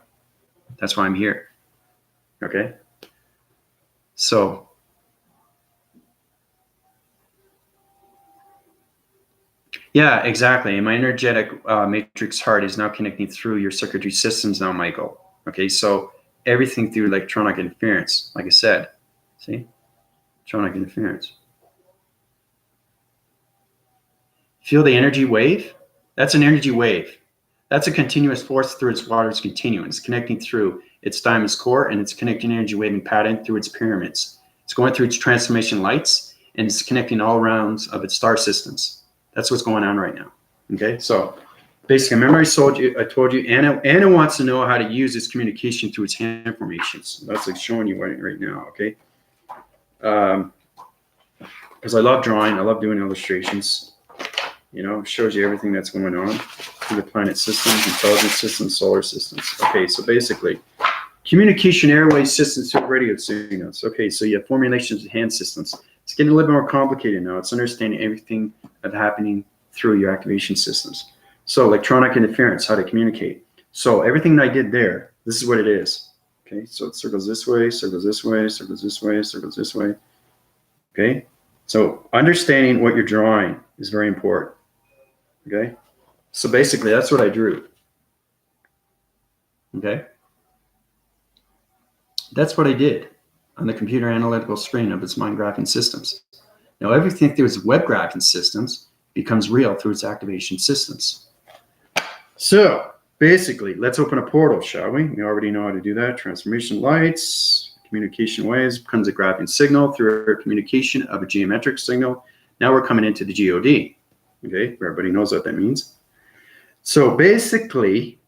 That's why I'm here. Okay? So yeah, exactly. And my energetic matrix heart is now connecting through your circuitry systems now, Michael. Okay, so everything through electronic interference, like I said. See? Electronic interference. Feel the energy wave? That's an energy wave. That's a continuous force through its water's continuum. It's connecting through its diamond's core, and it's connecting energy waving pattern through its pyramids. It's going through its transformation lights, and it's connecting all rounds of its star systems. That's what's going on right now. Okay, so basically, remember I told you Anna wants to know how to use its communication through its hand formations. That's like showing you right now. Okay, because I love drawing, I love doing illustrations. You know, it shows you everything that's going on through the planet systems, intelligence systems, solar systems. Okay, so basically, communication airway systems through radio signals. Okay, so you have formulations of hand systems. It's getting a little bit more complicated now. It's understanding everything that's happening through your activation systems. So electronic interference, how to communicate. So everything that I did there, this is what it is. Okay, so it circles this way, circles this way, circles this way, circles this way. Okay, so understanding what you're drawing is very important. Okay, so basically that's what I drew. Okay, that's what I did on the computer analytical screen of its mind graphing systems. Now everything through its web graphing systems becomes real through its activation systems. So basically, let's open a portal, shall we? We already know how to do that. Transformation lights, communication waves, becomes a graphing signal through a communication of a geometric signal. Now we're coming into the GOD. Okay, everybody knows what that means. So basically,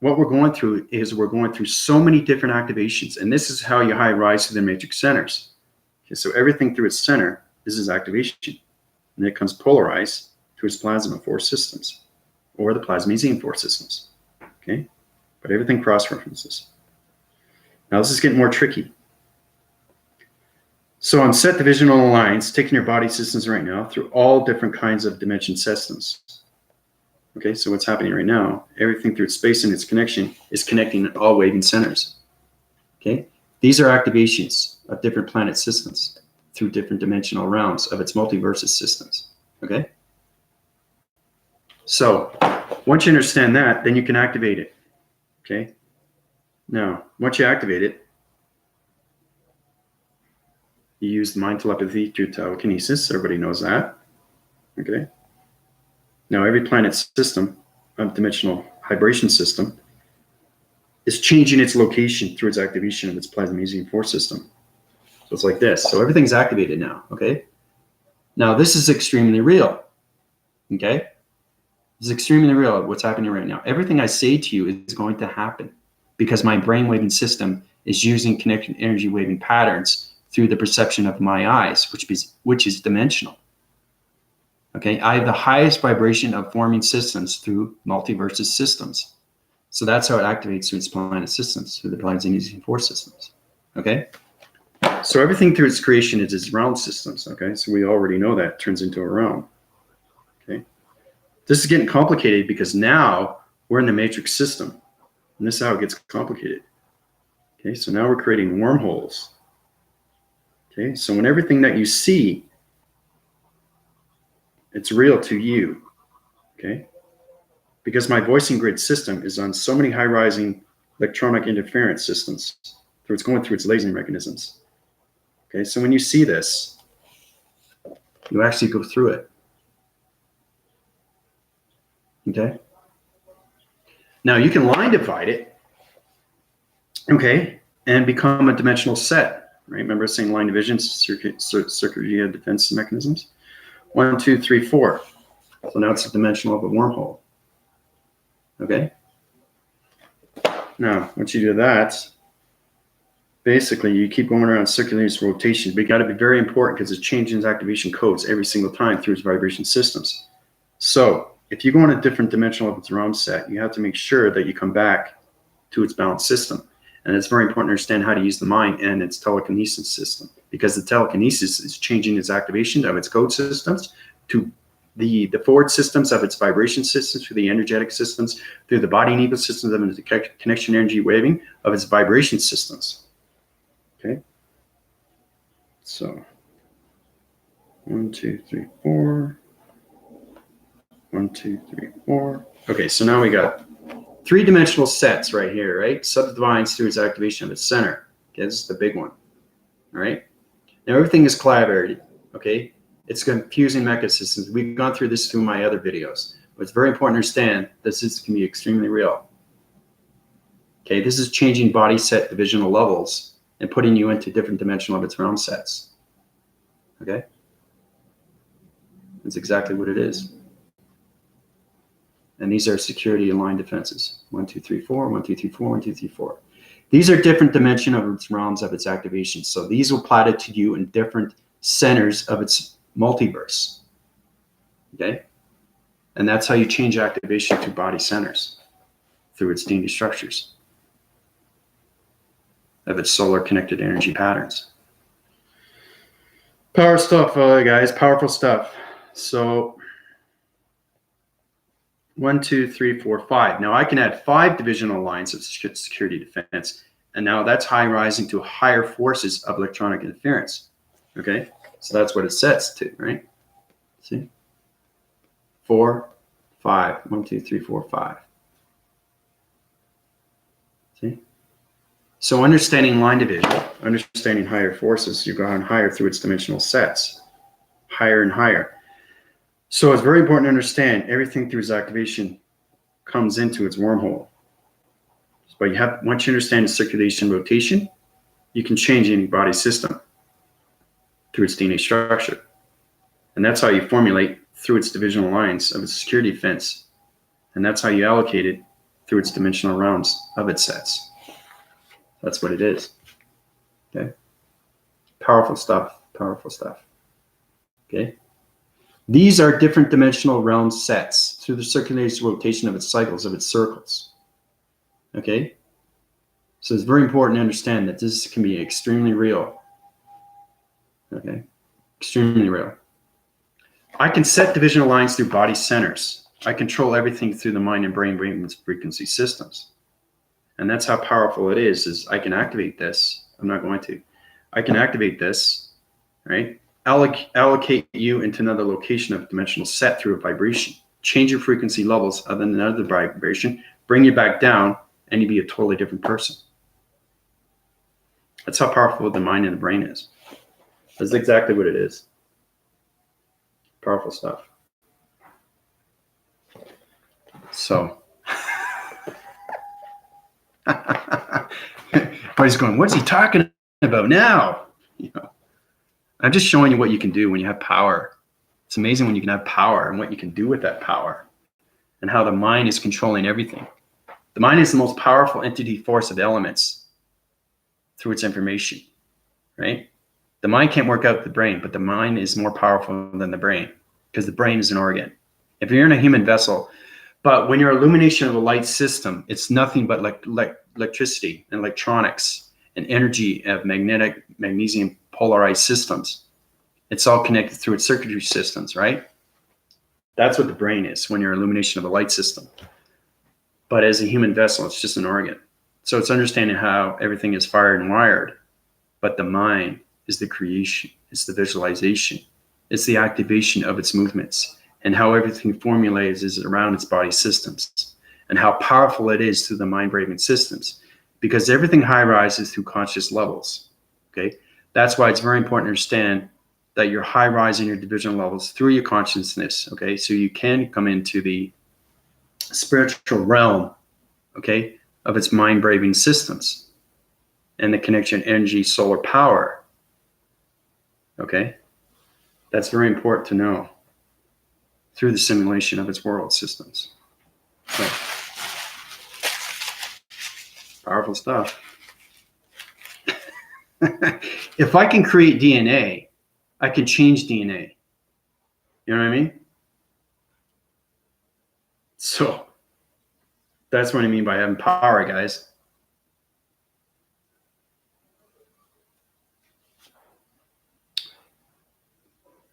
what we're going through is we're going through so many different activations, and this is how you high rise to the matrix centers. Okay, so everything through its center, this is activation, and it comes polarized to its plasma force systems, or the plasmesium force systems. Okay, but everything cross-references. Now this is getting more tricky. So I'm set divisional lines, taking your body systems right now through all different kinds of dimension systems. Okay, so what's happening right now, everything through its space and its connection is connecting all waving centers. Okay, these are activations of different planet systems through different dimensional realms of its multiverses systems. Okay, so once you understand that, then you can activate it. Okay, now once you activate it, you use the mind telepathy through telekinesis. Everybody knows that. Okay. Now every planet system, dimensional vibration system, is changing its location through its activation of its plasmesium force system. So it's like this. So everything's activated now. Okay. Now this is extremely real. Okay. This is extremely real. What's happening right now? Everything I say to you is going to happen because my brain waving system is using connected energy waving patterns through the perception of my eyes, which is dimensional. Okay, I have the highest vibration of forming systems through multiverses systems. So that's how it activates through its planet systems, through the plasmesium force systems. Okay, so everything through its creation is its realm systems. Okay, so we already know that turns into a realm. Okay, this is getting complicated because now we're in the matrix system, and this is how it gets complicated. Okay, so now we're creating wormholes. Okay, so when everything that you see, it's real to you. Okay, because my voicing grid system is on so many high-rising electronic interference systems, so it's going through its lasing mechanisms. Okay, so when you see this, you actually go through it. Okay, now you can line divide it. Okay, and become a dimensional set. Right? Remember saying line divisions, circuitry defense mechanisms. 1, 2, 3, 4. So now it's a dimensional of a wormhole. Okay. Now, once you do that, basically you keep going around circular rotation. But you got to be very important because it's changing its activation codes every single time through its vibration systems. So if you go on a different dimensional of its realm set, you have to make sure that you come back to its balanced system. And it's very important to understand how to use the mind and its telekinesis system, because the telekinesis is changing its activation of its code systems to the forward systems of its vibration systems, through the energetic systems, through the body and ecosystems of the connection energy waving of its vibration systems. Okay. So 1, 2, 3, 4. 1, 2, 3, 4. Okay, so now we got three-dimensional sets right here, right? Subdivides through its activation of its center. Okay, this is the big one. All right. Now everything is collaborated. Okay, it's confusing mecca systems. We've gone through this through my other videos, but it's very important to understand this can be extremely real. Okay, this is changing body set divisional levels and putting you into different dimensional of its realm sets. Okay, that's exactly what it is. And these are security and line defenses. 1, 2, 3, 4, 1, 2, 3, 4, 1, 2, 3, 4. These are different dimension of its realms of its activation. So these will apply to you in different centers of its multiverse. Okay? And that's how you change activation to body centers, through its DNA structures of its solar connected energy patterns. Power stuff, guys, powerful stuff. So 1, 2, 3, 4, 5. Now I can add 5 divisional lines of security defense, and now that's high rising to higher forces of electronic interference. Okay, so that's what it sets to, right? See, 4, 5. 1, 2, 3, 4, 5. See, so understanding line division, understanding higher forces, you go on higher through its dimensional sets, higher and higher. So it's very important to understand everything through its activation comes into its wormhole. But once you understand the circulation rotation, you can change any body system through its DNA structure. And that's how you formulate through its divisional lines of its security defense. And that's how you allocate it through its dimensional realms of its sets. That's what it is. Okay. Powerful stuff. Powerful stuff. Okay. These are different dimensional realm sets through the circulation rotation of its cycles, of its circles. Okay. So it's very important to understand that this can be extremely real. Okay. Extremely real. I can set divisional lines through body centers. I control everything through the mind and brain frequency systems. And that's how powerful it is I can activate this. I'm not going to. I can activate this, right? Allocate you into another location of dimensional set through a vibration. Change your frequency levels of another vibration, bring you back down, and you'd be a totally different person. That's how powerful the mind and the brain is. That's exactly what it is. Powerful stuff. So, everybody's going, what's he talking about now? You know, I'm just showing you what you can do when you have power. It's amazing when you can have power and what you can do with that power and how the mind is controlling everything. The mind is the most powerful entity force of elements through its information, right? The mind can't work out the brain, but the mind is more powerful than the brain because the brain is an organ. If you're in a human vessel, but when you're illumination of a light system, it's nothing but like electricity and electronics and energy of magnesium polarized systems. It's all connected through its circuitry systems, right? That's what the brain is when you're illumination of a light system. But as a human vessel, it's just an organ. So it's understanding how everything is fired and wired. But the mind is the creation. It's the visualization. It's the activation of its movements and how everything formulates is around its body systems and how powerful it is through the mind-brain systems because everything high rises through conscious levels. Okay. That's why it's very important to understand that you're high rising your divisional levels through your consciousness. Okay. So you can come into the spiritual realm, okay, of its mind-brain systems and the connection energy, solar power. Okay. That's very important to know through the simulation of its world systems. So, powerful stuff. If I can create DNA, I can change DNA. You know what I mean? So that's what I mean by having power, guys.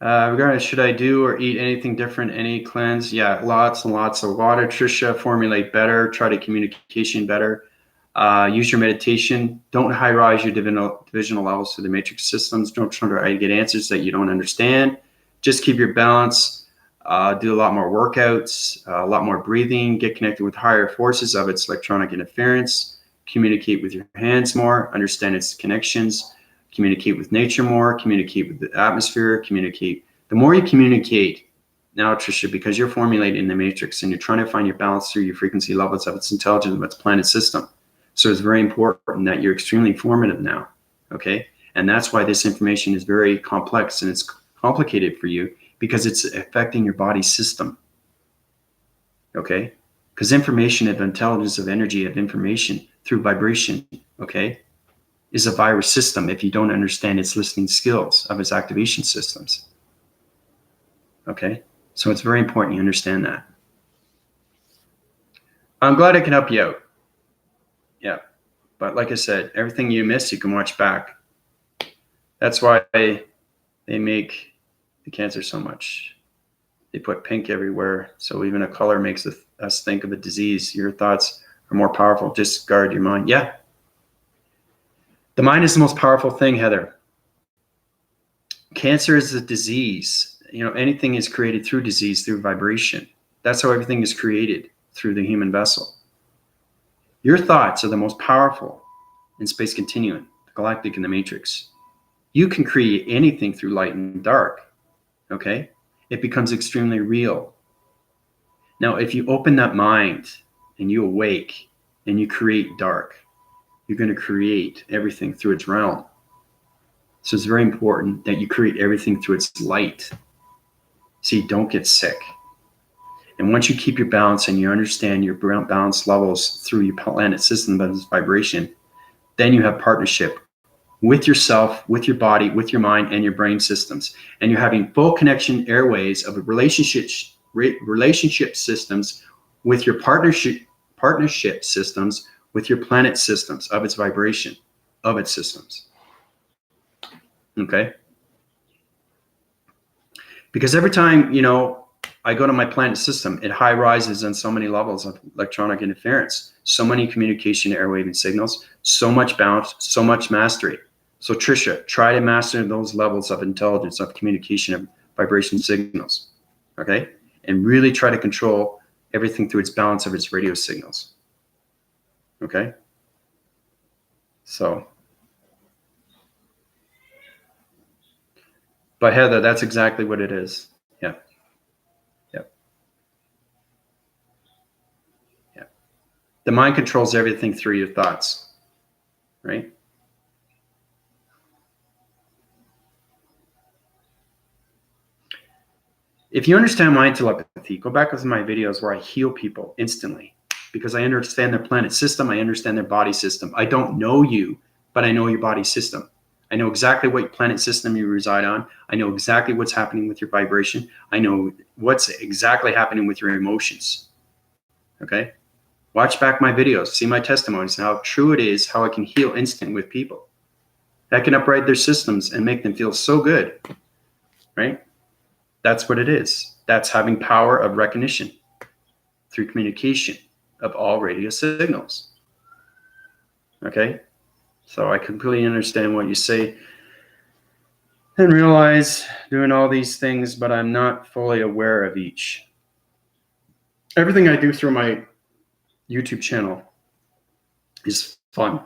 Regarding should I do or eat anything different, any cleanse? Yeah, lots and lots of water. Trisha, formulate better, try to communication better. Use your meditation. Don't high rise your divisional levels to the matrix systems. Don't try to get answers that you don't understand. Just keep your balance. Do a lot more workouts, a lot more breathing. Get connected with higher forces of its electronic interference. Communicate with your hands more. Understand its connections. Communicate with nature more. Communicate with the atmosphere. Communicate. The more you communicate, now, Tricia, because you're formulating in the matrix and you're trying to find your balance through your frequency levels of its intelligence, of its planet system. So it's very important that you're extremely informative now, okay? And that's why this information is very complex and it's complicated for you because it's affecting your body system, okay? Because information of intelligence, of energy, of information through vibration, okay, is a virus system if you don't understand its listening skills of its activation systems, okay? So it's very important you understand that. I'm glad I can help you out. Yeah. But like I said, everything you miss, you can watch back. That's why they make the cancer so much. They put pink everywhere. So even a color makes us think of a disease. Your thoughts are more powerful. Just guard your mind. Yeah. The mind is the most powerful thing, Heather. Cancer is a disease. You know, anything is created through disease, through vibration. That's how everything is created, through the human vessel. Your thoughts are the most powerful in space continuum, the galactic and the matrix. You can create anything through light and dark, okay? It becomes extremely real. Now, if you open that mind and you awake and you create dark, you're going to create everything through its realm. So it's very important that you create everything through its light so you don't get sick. And once you keep your balance and you understand your balance levels through your planet system of vibration, then you have partnership with yourself, with your body, with your mind, and your brain systems. And you're having full connection airways of relationship systems with your partnership systems with your planet systems of its vibration, of its systems. Okay? Because every time, I go to my planet system, it high rises on so many levels of electronic interference, so many communication airwaving signals, so much bounce, so much mastery. So Trisha, try to master those levels of intelligence, of communication, of vibration signals, okay? And really try to control everything through its balance of its radio signals, okay? So, but Heather, that's exactly what it is. Yeah. The mind controls everything through your thoughts, right? If you understand mind telepathy, go back to my videos where I heal people instantly because I understand their planet system. I understand their body system. I don't know you, but I know your body system. I know exactly what planet system you reside on. I know exactly what's happening with your vibration. I know what's exactly happening with your emotions. Okay? Watch back my videos, see my testimonies, and how true it is, how I can heal instant with people. I can upgrade their systems and make them feel so good, right? That's what it is. That's having power of recognition through communication of all radio signals. Okay? So I completely understand what you say and realize doing all these things, but I'm not fully aware of each. Everything I do through my YouTube channel is fun.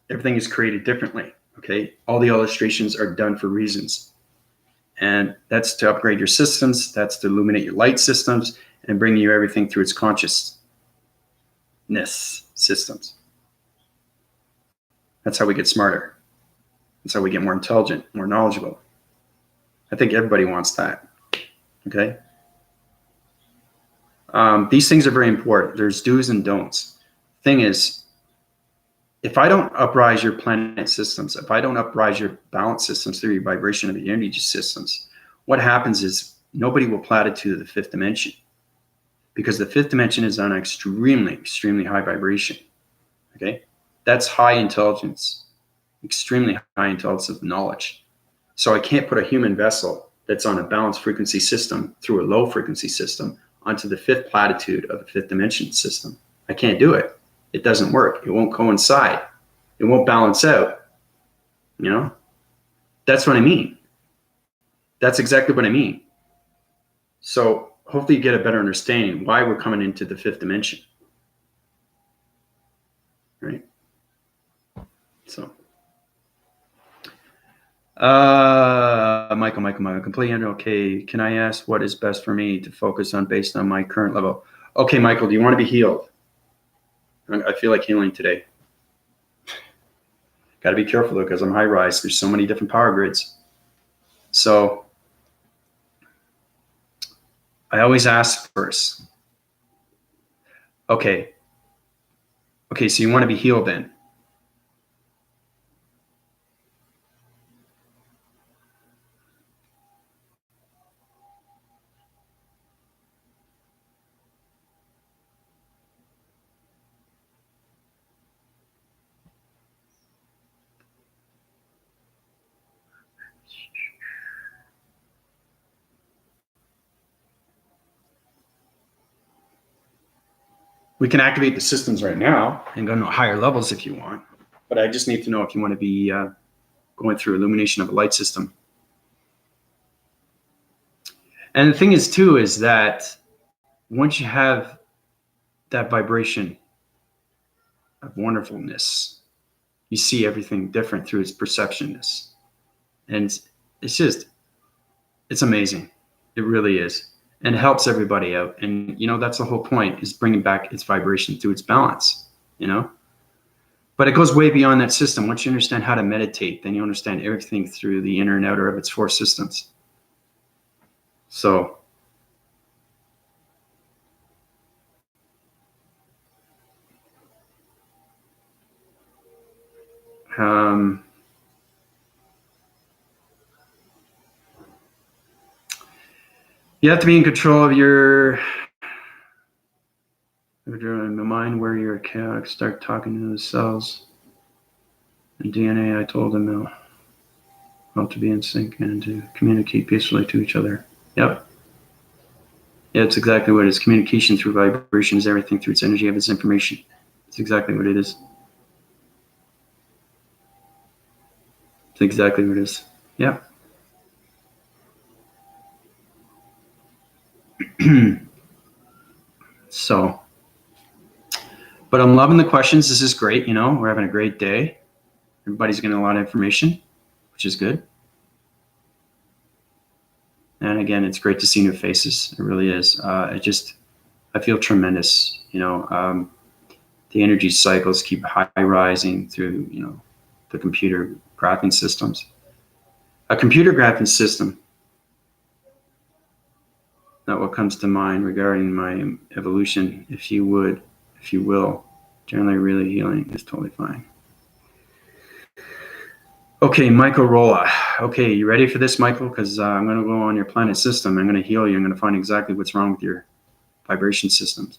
Everything is created differently. Okay? All the illustrations are done for reasons. And that's to upgrade your systems. That's to illuminate your light systems and bring you everything through its consciousness systems. That's how we get smarter. That's how we get more intelligent, more knowledgeable. I think everybody wants that. Okay? These things are very important. There's do's and don'ts. Thing is, if I don't uprise your planet systems, if I don't uprise your balance systems through your vibration of the energy systems, what happens is nobody will platitude the fifth dimension because the fifth dimension is on extremely, extremely high vibration. Okay? That's high intelligence, extremely high intelligence of knowledge. So I can't put a human vessel that's on a balanced frequency system through a low frequency system onto the fifth platitude of the fifth dimension system. I can't do it. It doesn't work. It won't coincide. It won't balance out. That's what I mean. That's exactly what I mean. So hopefully you get a better understanding why we're coming into the fifth dimension. Right? So. Michael, completely okay. Can I ask what is best for me to focus on based on my current level? Okay, Michael, do you want to be healed? I feel like healing today. Got to be careful though, because I'm high rise. There's so many different power grids. So I always ask first. Okay, so you want to be healed then? We can activate the systems right now and go to higher levels if you want. But I just need to know if you want to be going through illumination of a light system. And the thing is, too, is that once you have that vibration of wonderfulness, you see everything different through its perceptionness. And it's amazing. It really is. And it helps everybody out. And, that's the whole point, is bringing back its vibration through its balance, But it goes way beyond that system. Once you understand how to meditate, then you understand everything through the inner and outer of its four systems. So You have to be in control of your mind, where your chaotic, start talking to the cells and DNA. I told them how to be in sync and to communicate peacefully to each other. Yep. Yeah, it's exactly what it is. Communication through vibration is everything through its energy of its information. It's exactly what it is. It's exactly what it is. Yeah. So, but I'm loving the questions. This is great. You know, we're having a great day. Everybody's getting a lot of information, which is good. And again, it's great to see new faces. It really is. I feel tremendous. You know, the energy cycles keep high rising through, you know, the computer graphing systems. A computer graphing system, not what comes to mind regarding my evolution. If you will, generally really healing is totally fine. Okay, Michael Rolla. Okay, you ready for this, Michael? Because I'm going to go on your planet system. I'm going to heal you. I'm going to find exactly what's wrong with your vibration systems.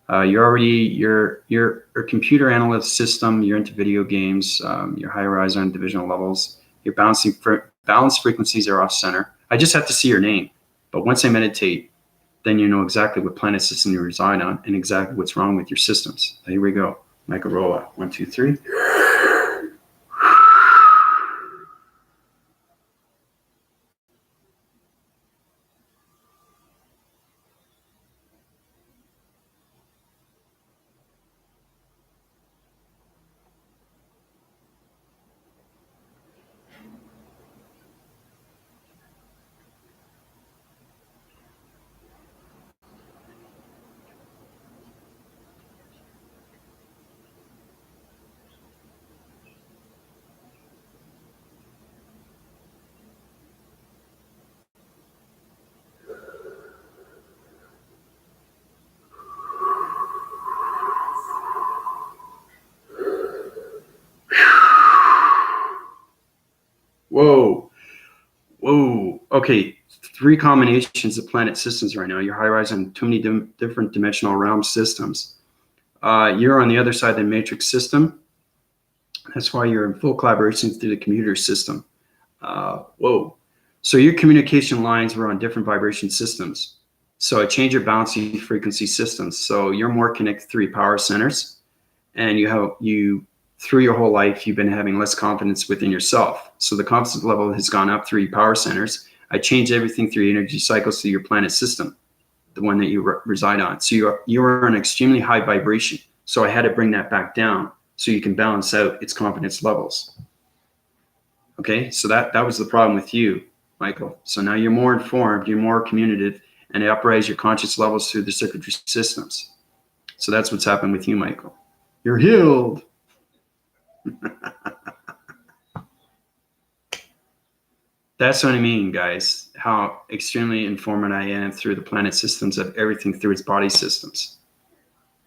You're a computer analyst system. You're into video games. You're high rise on divisional levels. Your balance frequencies are off center. I just have to see your name. But once I meditate, then you know exactly what planet system you reside on and exactly what's wrong with your systems. Here we go. Michael Rolla. 1, 2, 3. Whoa. Okay, 3 combinations of planet systems right now. You're high rise on too many different dimensional realm systems. You're on the other side of the matrix system. That's why you're in full collaboration through the computer system. Whoa. So your communication lines were on different vibration systems. So I changed your balancing frequency systems. So you're more connected through your power centers, and you through your whole life, you've been having less confidence within yourself. So the confidence level has gone up through your power centers. I changed everything through energy cycles through your planet system, the one that you reside on. So you're on extremely high vibration. So I had to bring that back down so you can balance out its confidence levels. Okay, so that was the problem with you, Michael. So now you're more informed, you're more communicative, and it upraise your conscious levels through the circuitry systems. So that's what's happened with you, Michael. You're healed. That's what I mean, guys, how extremely informed I am through the planet systems of everything through its body systems,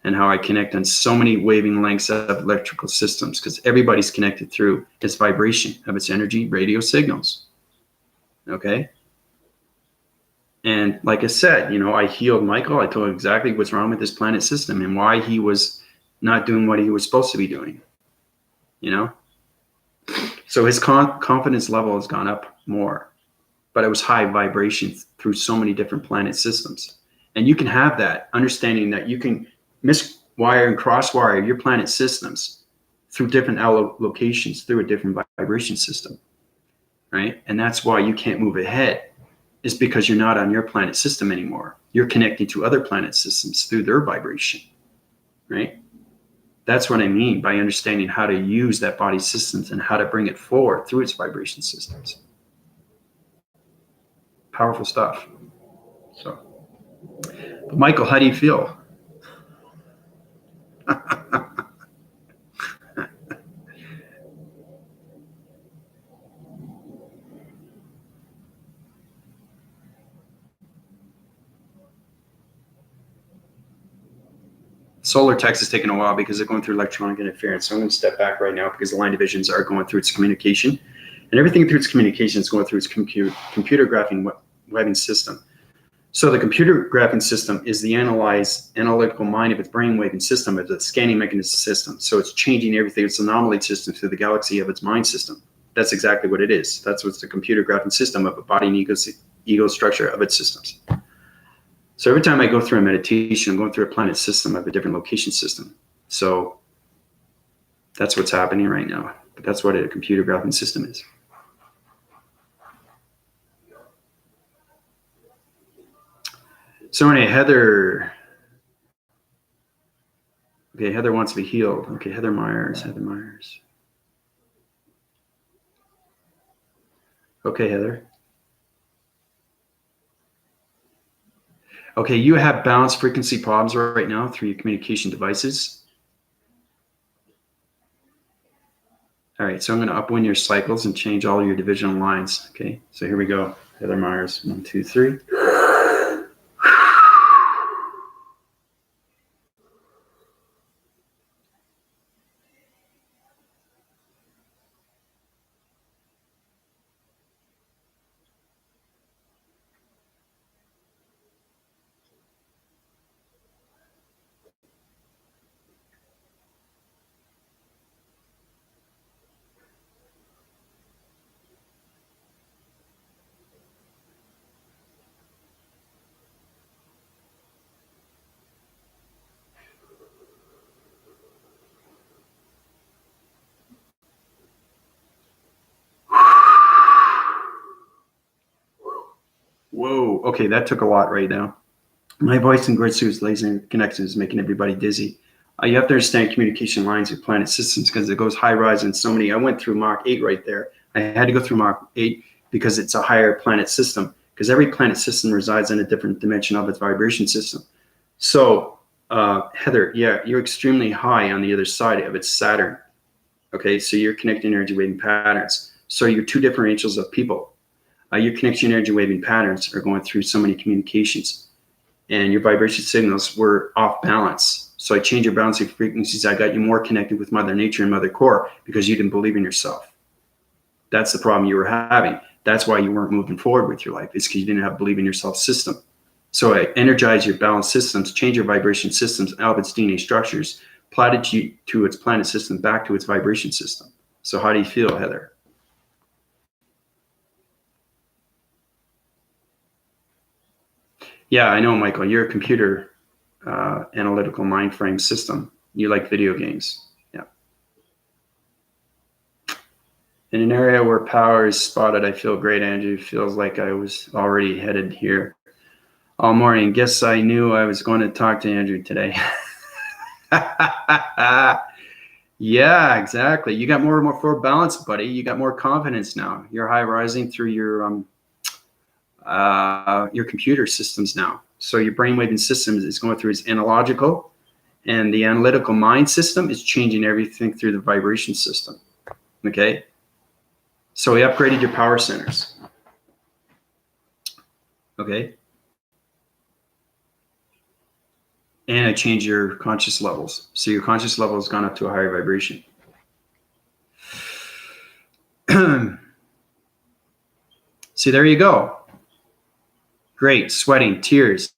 and how I connect on so many waving lengths of electrical systems, because everybody's connected through its vibration of its energy radio signals. Okay? And like I said, you know, I healed Michael. I told him exactly what's wrong with this planet system and why he was not doing what he was supposed to be doing, you know? So his confidence level has gone up more, but it was high vibration through so many different planet systems. And you can have that understanding that you can miswire and crosswire your planet systems through different locations through a different vibration system, right? And that's why you can't move ahead, is because you're not on your planet system anymore. You're connecting to other planet systems through their vibration, right? That's what I mean by understanding how to use that body systems and how to bring it forward through its vibration systems. Powerful stuff. So, but Michael, how do you feel? Solar text is taking a while because they're going through electronic interference. So I'm going to step back right now because the line divisions are going through its communication. And everything through its communication is going through its computer graphing webbing system. So the computer graphing system is the analytical mind of its brain waving system, of the scanning mechanism system. So it's changing everything. It's an anomaly system through the galaxy of its mind system. That's exactly what it is. That's what's the computer graphing system of a body and ego structure of its systems. So every time I go through a meditation, I'm going through a planet system of a different location system. So that's what's happening right now. But that's what a computer graphing system is. So anyway, Heather. Okay, Heather wants to be healed. Okay, Heather Myers. Okay, Heather. Okay, you have balanced frequency problems right now through your communication devices. All right, so I'm going to upwind your cycles and change all your divisional lines. Okay, so here we go. Heather Myers, 1, 2, 3. Whoa, okay, that took a lot right now. My voice and grid suits laser connections is making everybody dizzy. You have to understand communication lines with planet systems because it goes high rise and so many. I went through Mach 8 right there. I had to go through Mach 8 because it's a higher planet system, because every planet system resides in a different dimension of its vibration system. So, Heather, yeah, you're extremely high on the other side of its Saturn. Okay, so you're connecting energy waving patterns. So you're two different angels of people. Your connection energy waving patterns are going through so many communications, and your vibration signals were off balance. So I changed your balancing frequencies. I got you more connected with Mother Nature and Mother Core because you didn't believe in yourself. That's the problem you were having. That's why you weren't moving forward with your life. It's because you didn't have believe in yourself system. So I energize your balance systems, change your vibration systems out of its DNA structures, plotted you to its planet system back to its vibration system. So how do you feel, Heather? Yeah, I know, Michael. You're a computer analytical mind frame system. You like video games. Yeah. In an area where power is spotted, I feel great, Andrew. Feels like I was already headed here all morning. Guess I knew I was going to talk to Andrew today. Yeah, exactly. You got more and more balance, buddy. You got more confidence now. You're high rising through your computer systems now. So your brainwaving system is going through its analogical, and the analytical mind system is changing everything through the vibration system. Okay. So we upgraded your power centers. Okay. And I changed your conscious levels. So your conscious level has gone up to a higher vibration. See, there you go. Great. Sweating, tears.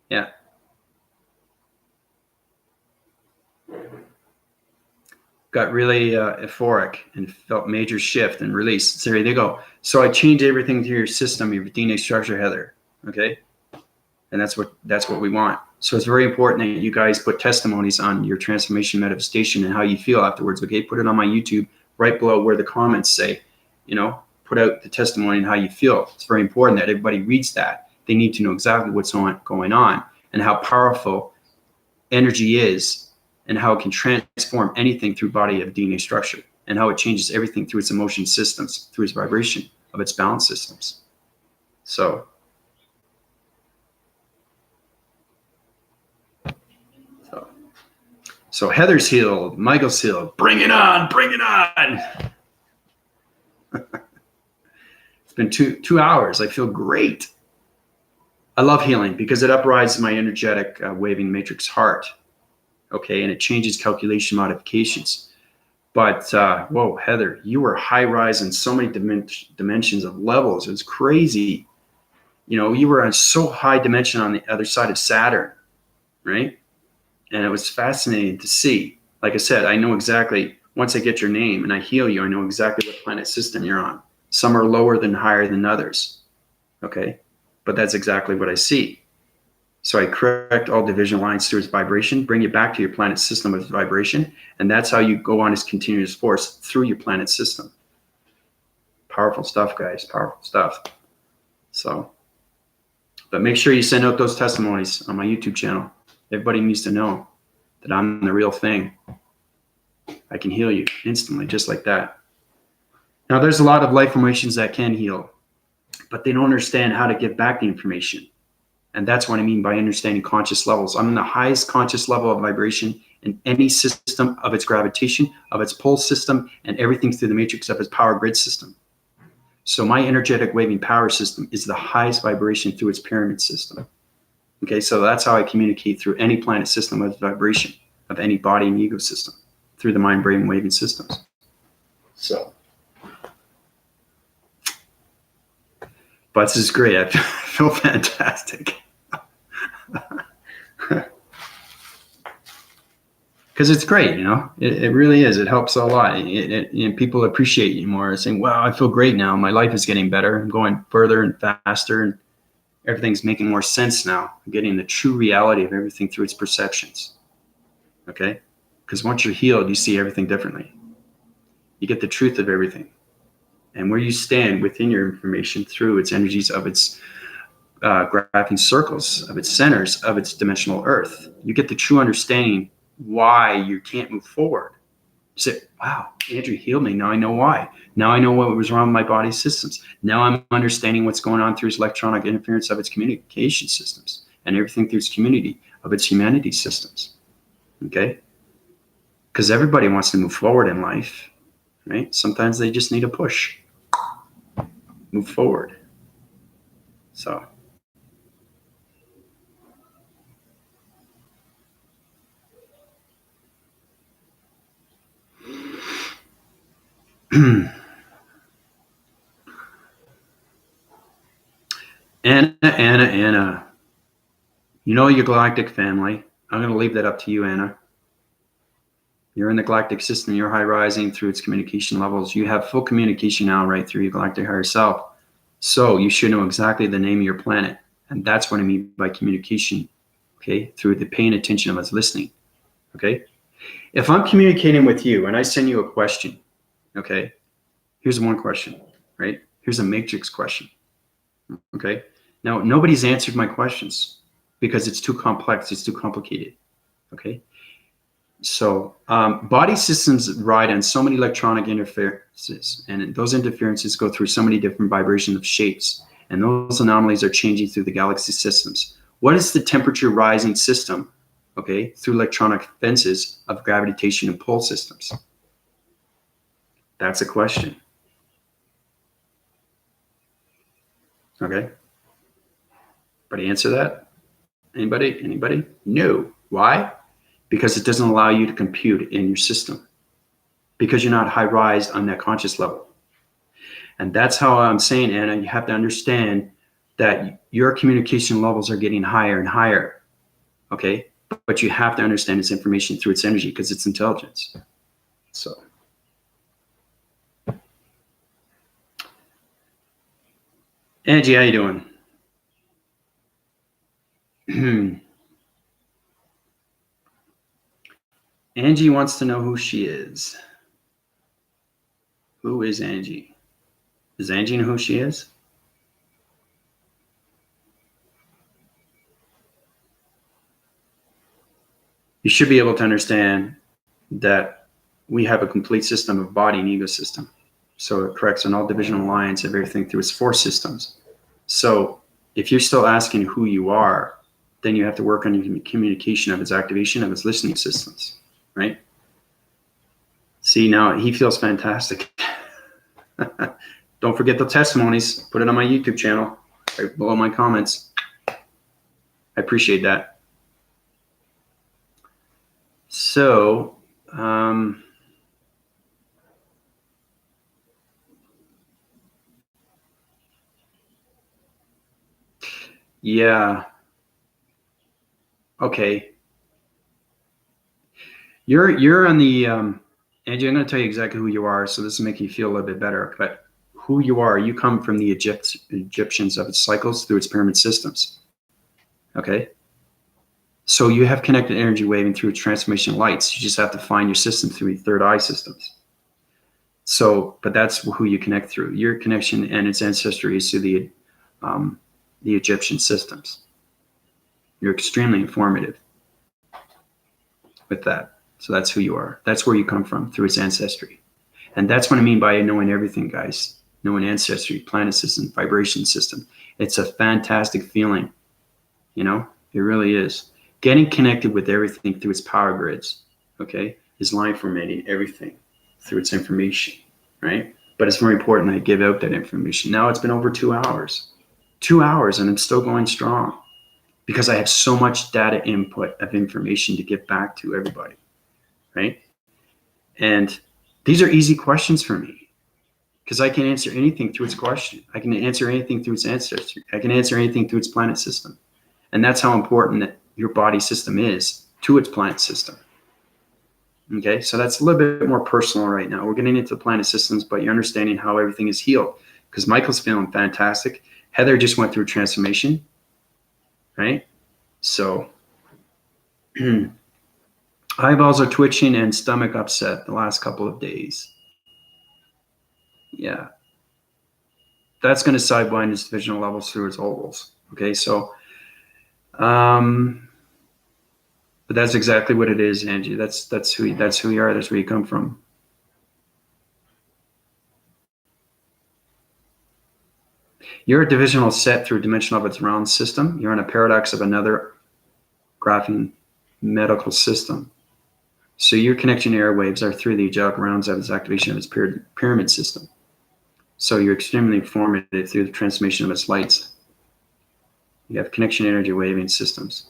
Yeah. Got really euphoric and felt major shift and release. So there you go. So I changed everything to your system, your DNA structure, Heather. Okay. And that's what we want. So it's very important that you guys put testimonies on your transformation manifestation and how you feel afterwards. Okay. Put it on my YouTube right below where the comments say, put out the testimony and how you feel. It's very important that everybody reads that. They need to know exactly what's going on and how powerful energy is and how it can transform anything through body of DNA structure and how it changes everything through its emotion systems, through its vibration of its balance systems. So Heather's healed, Michael's healed. Bring it on, bring it on. It's been two hours. I feel great. I love healing because it uprises my energetic waving matrix heart. Okay, and it changes calculation modifications. But whoa, Heather, you were high rise in so many dimensions of levels. It was crazy. You know, you were on so high dimension on the other side of Saturn, right? And it was fascinating to see. Like I said, I know exactly, once I get your name and I heal you, I know exactly what planet system you're on. Some are lower than higher than others. Okay, but that's exactly what I see. So I correct all division lines through its vibration, bring you back to your planet system of vibration, and that's how you go on as continuous force through your planet system. Powerful stuff, guys, powerful stuff. So, but make sure you send out those testimonies on my YouTube channel. Everybody needs to know that I'm the real thing. I can heal you instantly, just like that. Now, there's a lot of life formations that can heal, but they don't understand how to give back the information. And that's what I mean by understanding conscious levels. I'm in the highest conscious level of vibration in any system of its gravitation, of its pole system, and everything through the matrix of its power grid system. So my energetic waving power system is the highest vibration through its pyramid system. Okay, so that's how I communicate through any planet system of vibration, of any body and ego system, through the mind, brain, waving systems. So, but this is great. I feel fantastic. Because it's great, you know, it really is. It helps a lot. People appreciate you more, saying, wow, I feel great now. My life is getting better. I'm going further and faster, and everything's making more sense now. I'm getting the true reality of everything through its perceptions. Okay? Because once you're healed, you see everything differently. You get the truth of everything. And where you stand within your information through its energies of its graphing circles, of its centers, of its dimensional earth, you get the true understanding why you can't move forward. You say, wow, Andrew healed me. Now I know why. Now I know what was wrong with my body systems. Now I'm understanding what's going on through its electronic interference of its communication systems and everything through its community of its humanity systems. Okay? Because everybody wants to move forward in life, right? Sometimes they just need a push. Move forward. So. Anna. You know your galactic family. I'm going to leave that up to you, Anna. You're in the galactic system. You're high rising through its communication levels. You have full communication now right through your galactic higher self. So you should know exactly the name of your planet. And that's what I mean by communication, okay, through the paying attention of us listening, okay? If I'm communicating with you and I send you a question, okay, here's one question, right? Here's a matrix question, okay? Now, nobody's answered my questions because it's too complex, it's too complicated, okay? So body systems ride on so many electronic interferences, and those interferences go through so many different vibrations of shapes, and those anomalies are changing through the galaxy systems. What is the temperature rising system, okay, through electronic fences of gravitation and pole systems? That's a question. Okay. Anybody answer that? Anybody? No. Why? Because it doesn't allow you to compute in your system. Because you're not high rise on that conscious level. And that's how I'm saying, Anna, you have to understand that your communication levels are getting higher and higher. Okay? But you have to understand its information through its energy because it's intelligence. So. Angie, how you doing? Angie wants to know who she is. Who is Angie? Does Angie know who she is? You should be able to understand that we have a complete system of body and ego system. So it corrects on all divisional lines of everything through its four systems. So if you're still asking who you are, then you have to work on your communication of its activation of its listening systems, right? See, now he feels fantastic. Don't forget the testimonies. Put it on my YouTube channel, right below my comments. I appreciate that. So, yeah. Okay. You're on the Angie, I'm going to tell you exactly who you are, so this will make you feel a little bit better. But who you are, you come from the Egyptians of its cycles through its pyramid systems. Okay. So you have connected energy waving through transformation lights. You just have to find your system through your third eye systems. So, but that's who you connect through. Your connection and its ancestry is through the Egyptian systems. You're extremely informative with that. So that's who you are. That's where you come from through its ancestry. And that's what I mean by knowing everything, guys. Knowing ancestry, planet system, vibration system. It's a fantastic feeling. You know, it really is. Getting connected with everything through its power grids, okay, is line formatting everything through its information, right? But it's very important I give out that information. Now it's been over 2 hours. 2 hours and I'm still going strong because I have so much data input of information to get back to everybody, right? And these are easy questions for me because I can answer anything through its question. I can answer anything through its ancestry. I can answer anything through its planet system. And that's how important that your body system is to its planet system. Okay, so that's a little bit more personal right now. We're getting into the planet systems, but you're understanding how everything is healed because Michael's feeling fantastic. Heather just went through transformation, right? So eyeballs are twitching and stomach upset the last couple of days. Yeah, that's going to sidewind its divisional levels through its ovals. Okay, so but that's exactly what it is, Angie. That's who you are. That's where you come from. You're a divisional set through a dimension of its round system. You're in a paradox of another graphing medical system. So your connection airwaves are through the angelic rounds of its activation of its pyramid system. So you're extremely informative through the transmission of its lights. You have connection energy waving systems.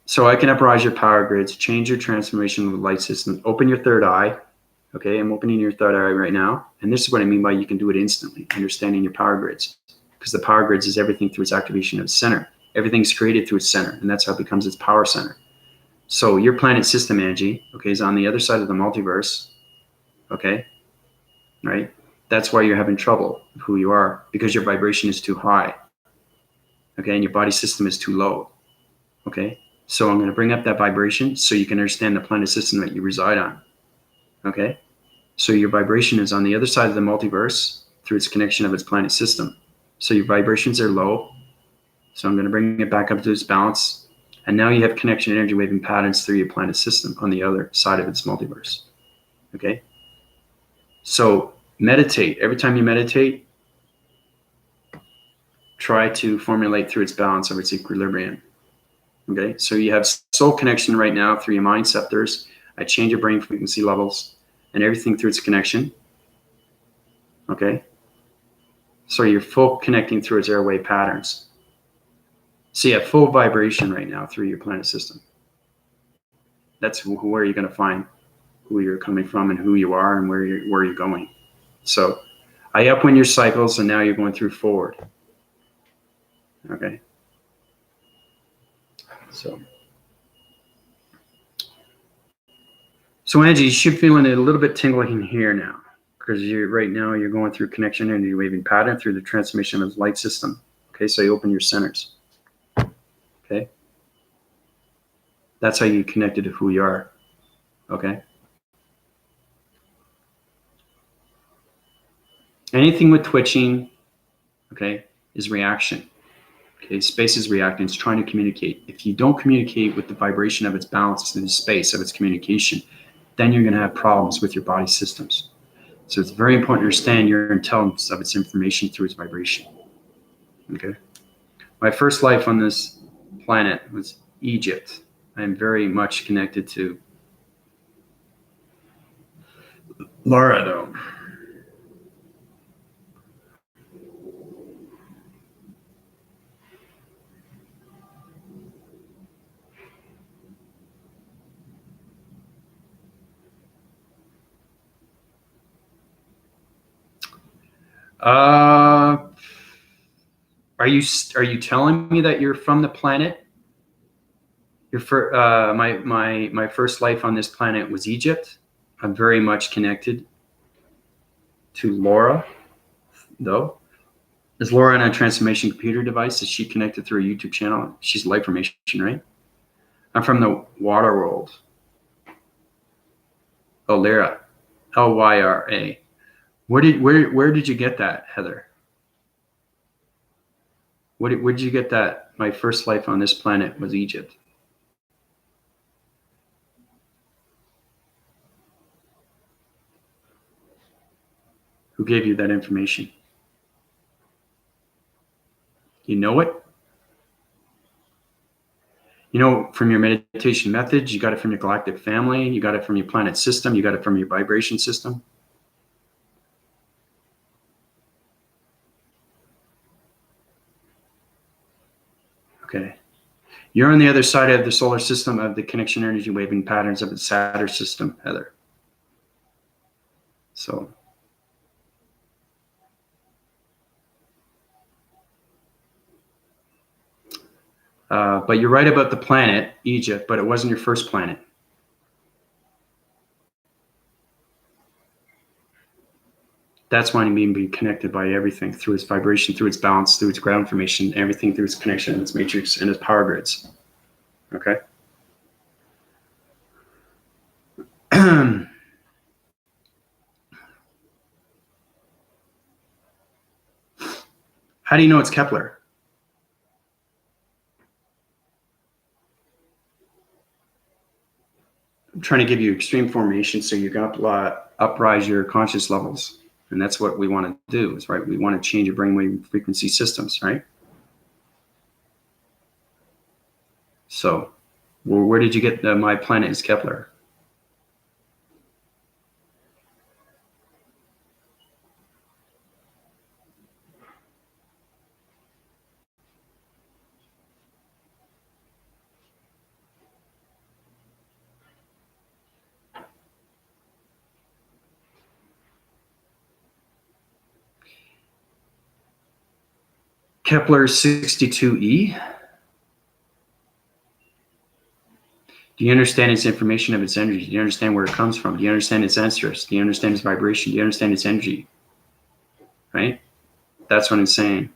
So I can uprise your power grids, change your transformation of the light system, open your third eye. Okay, I'm opening your third eye right now. And this is what I mean by you can do it instantly, understanding your power grids. Because the power grids is everything through its activation of its center. Everything's created through its center, and that's how it becomes its power center. So your planet system, Angie, okay, is on the other side of the multiverse. Okay, right? That's why you're having trouble with who you are, because your vibration is too high. Okay, and your body system is too low. Okay, so I'm going to bring up that vibration so you can understand the planet system that you reside on. Okay, so your vibration is on the other side of the multiverse through its connection of its planet system. So your vibrations are low. So I'm going to bring it back up to its balance. And now you have connection energy waving patterns through your planet system on the other side of its multiverse. Okay, so meditate. Every time you meditate, try to formulate through its balance of its equilibrium. Okay, so you have soul connection right now through your mind scepters. I change your brain frequency levels and everything through its connection. Okay, so you're full connecting through its airway patterns. So you have full vibration right now through your planet system. That's where you're going to find who you're coming from and who you are and where you're going. So I upwind your cycles and now you're going through forward. Okay. So Angie, you should feeling it a little bit tingling here now because right now you're going through connection energy waving pattern through the transmission of the light system. Okay, so you open your centers. Okay. That's how you connected to who you are. Okay. Anything with twitching, okay, is reaction. Okay, space is reacting, it's trying to communicate. If you don't communicate with the vibration of its balance in the space of its communication, then you're going to have problems with your body systems. So it's very important to understand your intelligence of its information through its vibration. Okay. My first life on this planet was Egypt. I am very much connected to Laura, though. Are you telling me that you're from the planet? My first life on this planet was Egypt. I'm very much connected to Laura, though. Is Laura on a transformation computer device? Is she connected through a YouTube channel? She's life formation, right? I'm from the water world. Oh, Lyra, Lyra. Where did you get that, Heather? Where did you get that? My first life on this planet was Egypt. Who gave you that information? You know it? You know, from your meditation methods, you got it from your galactic family, you got it from your planet system, you got it from your vibration system. Okay. You're on the other side of the solar system of the connection energy waving patterns of the Saturn system, Heather. So, but you're right about the planet, Egypt, but it wasn't your first planet. That's why I'm being connected by everything through its vibration, through its balance, through its ground formation, everything through its connection, its matrix, and its power grids. Okay. How do you know it's Kepler? I'm trying to give you extreme formation so you can uprise your conscious levels. And that's what we want to do, is right. We want to change your brainwave frequency systems, right? So, where did you get my planet is Kepler? Kepler 62e. Do you understand its information of its energy? Do you understand where it comes from? Do you understand its answers? Do you understand its vibration? Do you understand its energy? Right? That's what I'm saying,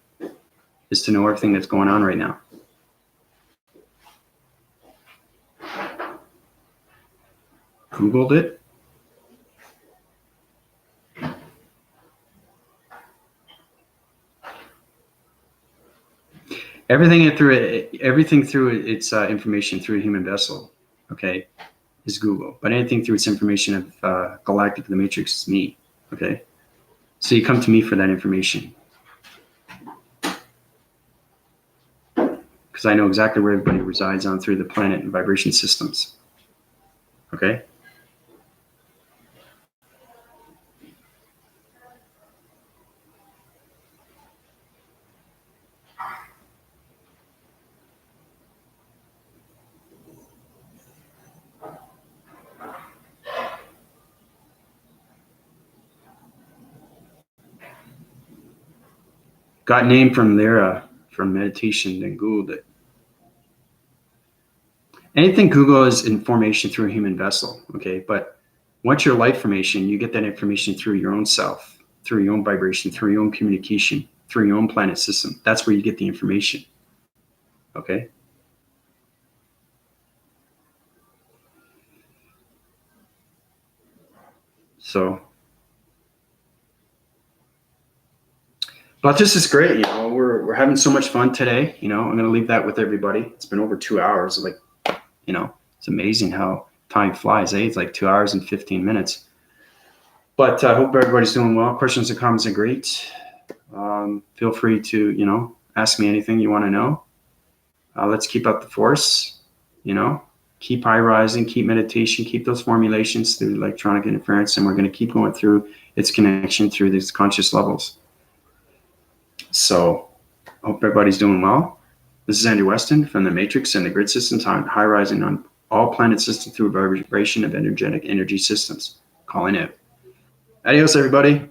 is to know everything that's going on right now. Googled it. Everything through its information through a human vessel, okay, is Google. But anything through its information of galactic, the matrix, is me, okay? So you come to me for that information. Because I know exactly where everybody resides on through the planet and vibration systems, okay? Got named from there, from meditation, then Googled it. Anything Google is information through a human vessel, okay? But once you're light formation, you get that information through your own self, through your own vibration, through your own communication, through your own planet system. That's where you get the information, okay? So, but this is great. You know, we're having so much fun today. You know, I'm going to leave that with everybody. It's been over 2 hours. Like, you know, it's amazing how time flies. It's like 2 hours and 15 minutes. But I hope everybody's doing well. Questions and comments are great. Feel free to, you know, ask me anything you want to know. Let's keep up the force. You know, keep high rising, keep meditation, keep those formulations through electronic interference, and we're going to keep going through its connection through these conscious levels. So, hope everybody's doing well. This is Andrew Weston from the Matrix and the Grid Systems on high rising on all planet systems through vibration of energetic energy systems. Calling out. Adios, everybody.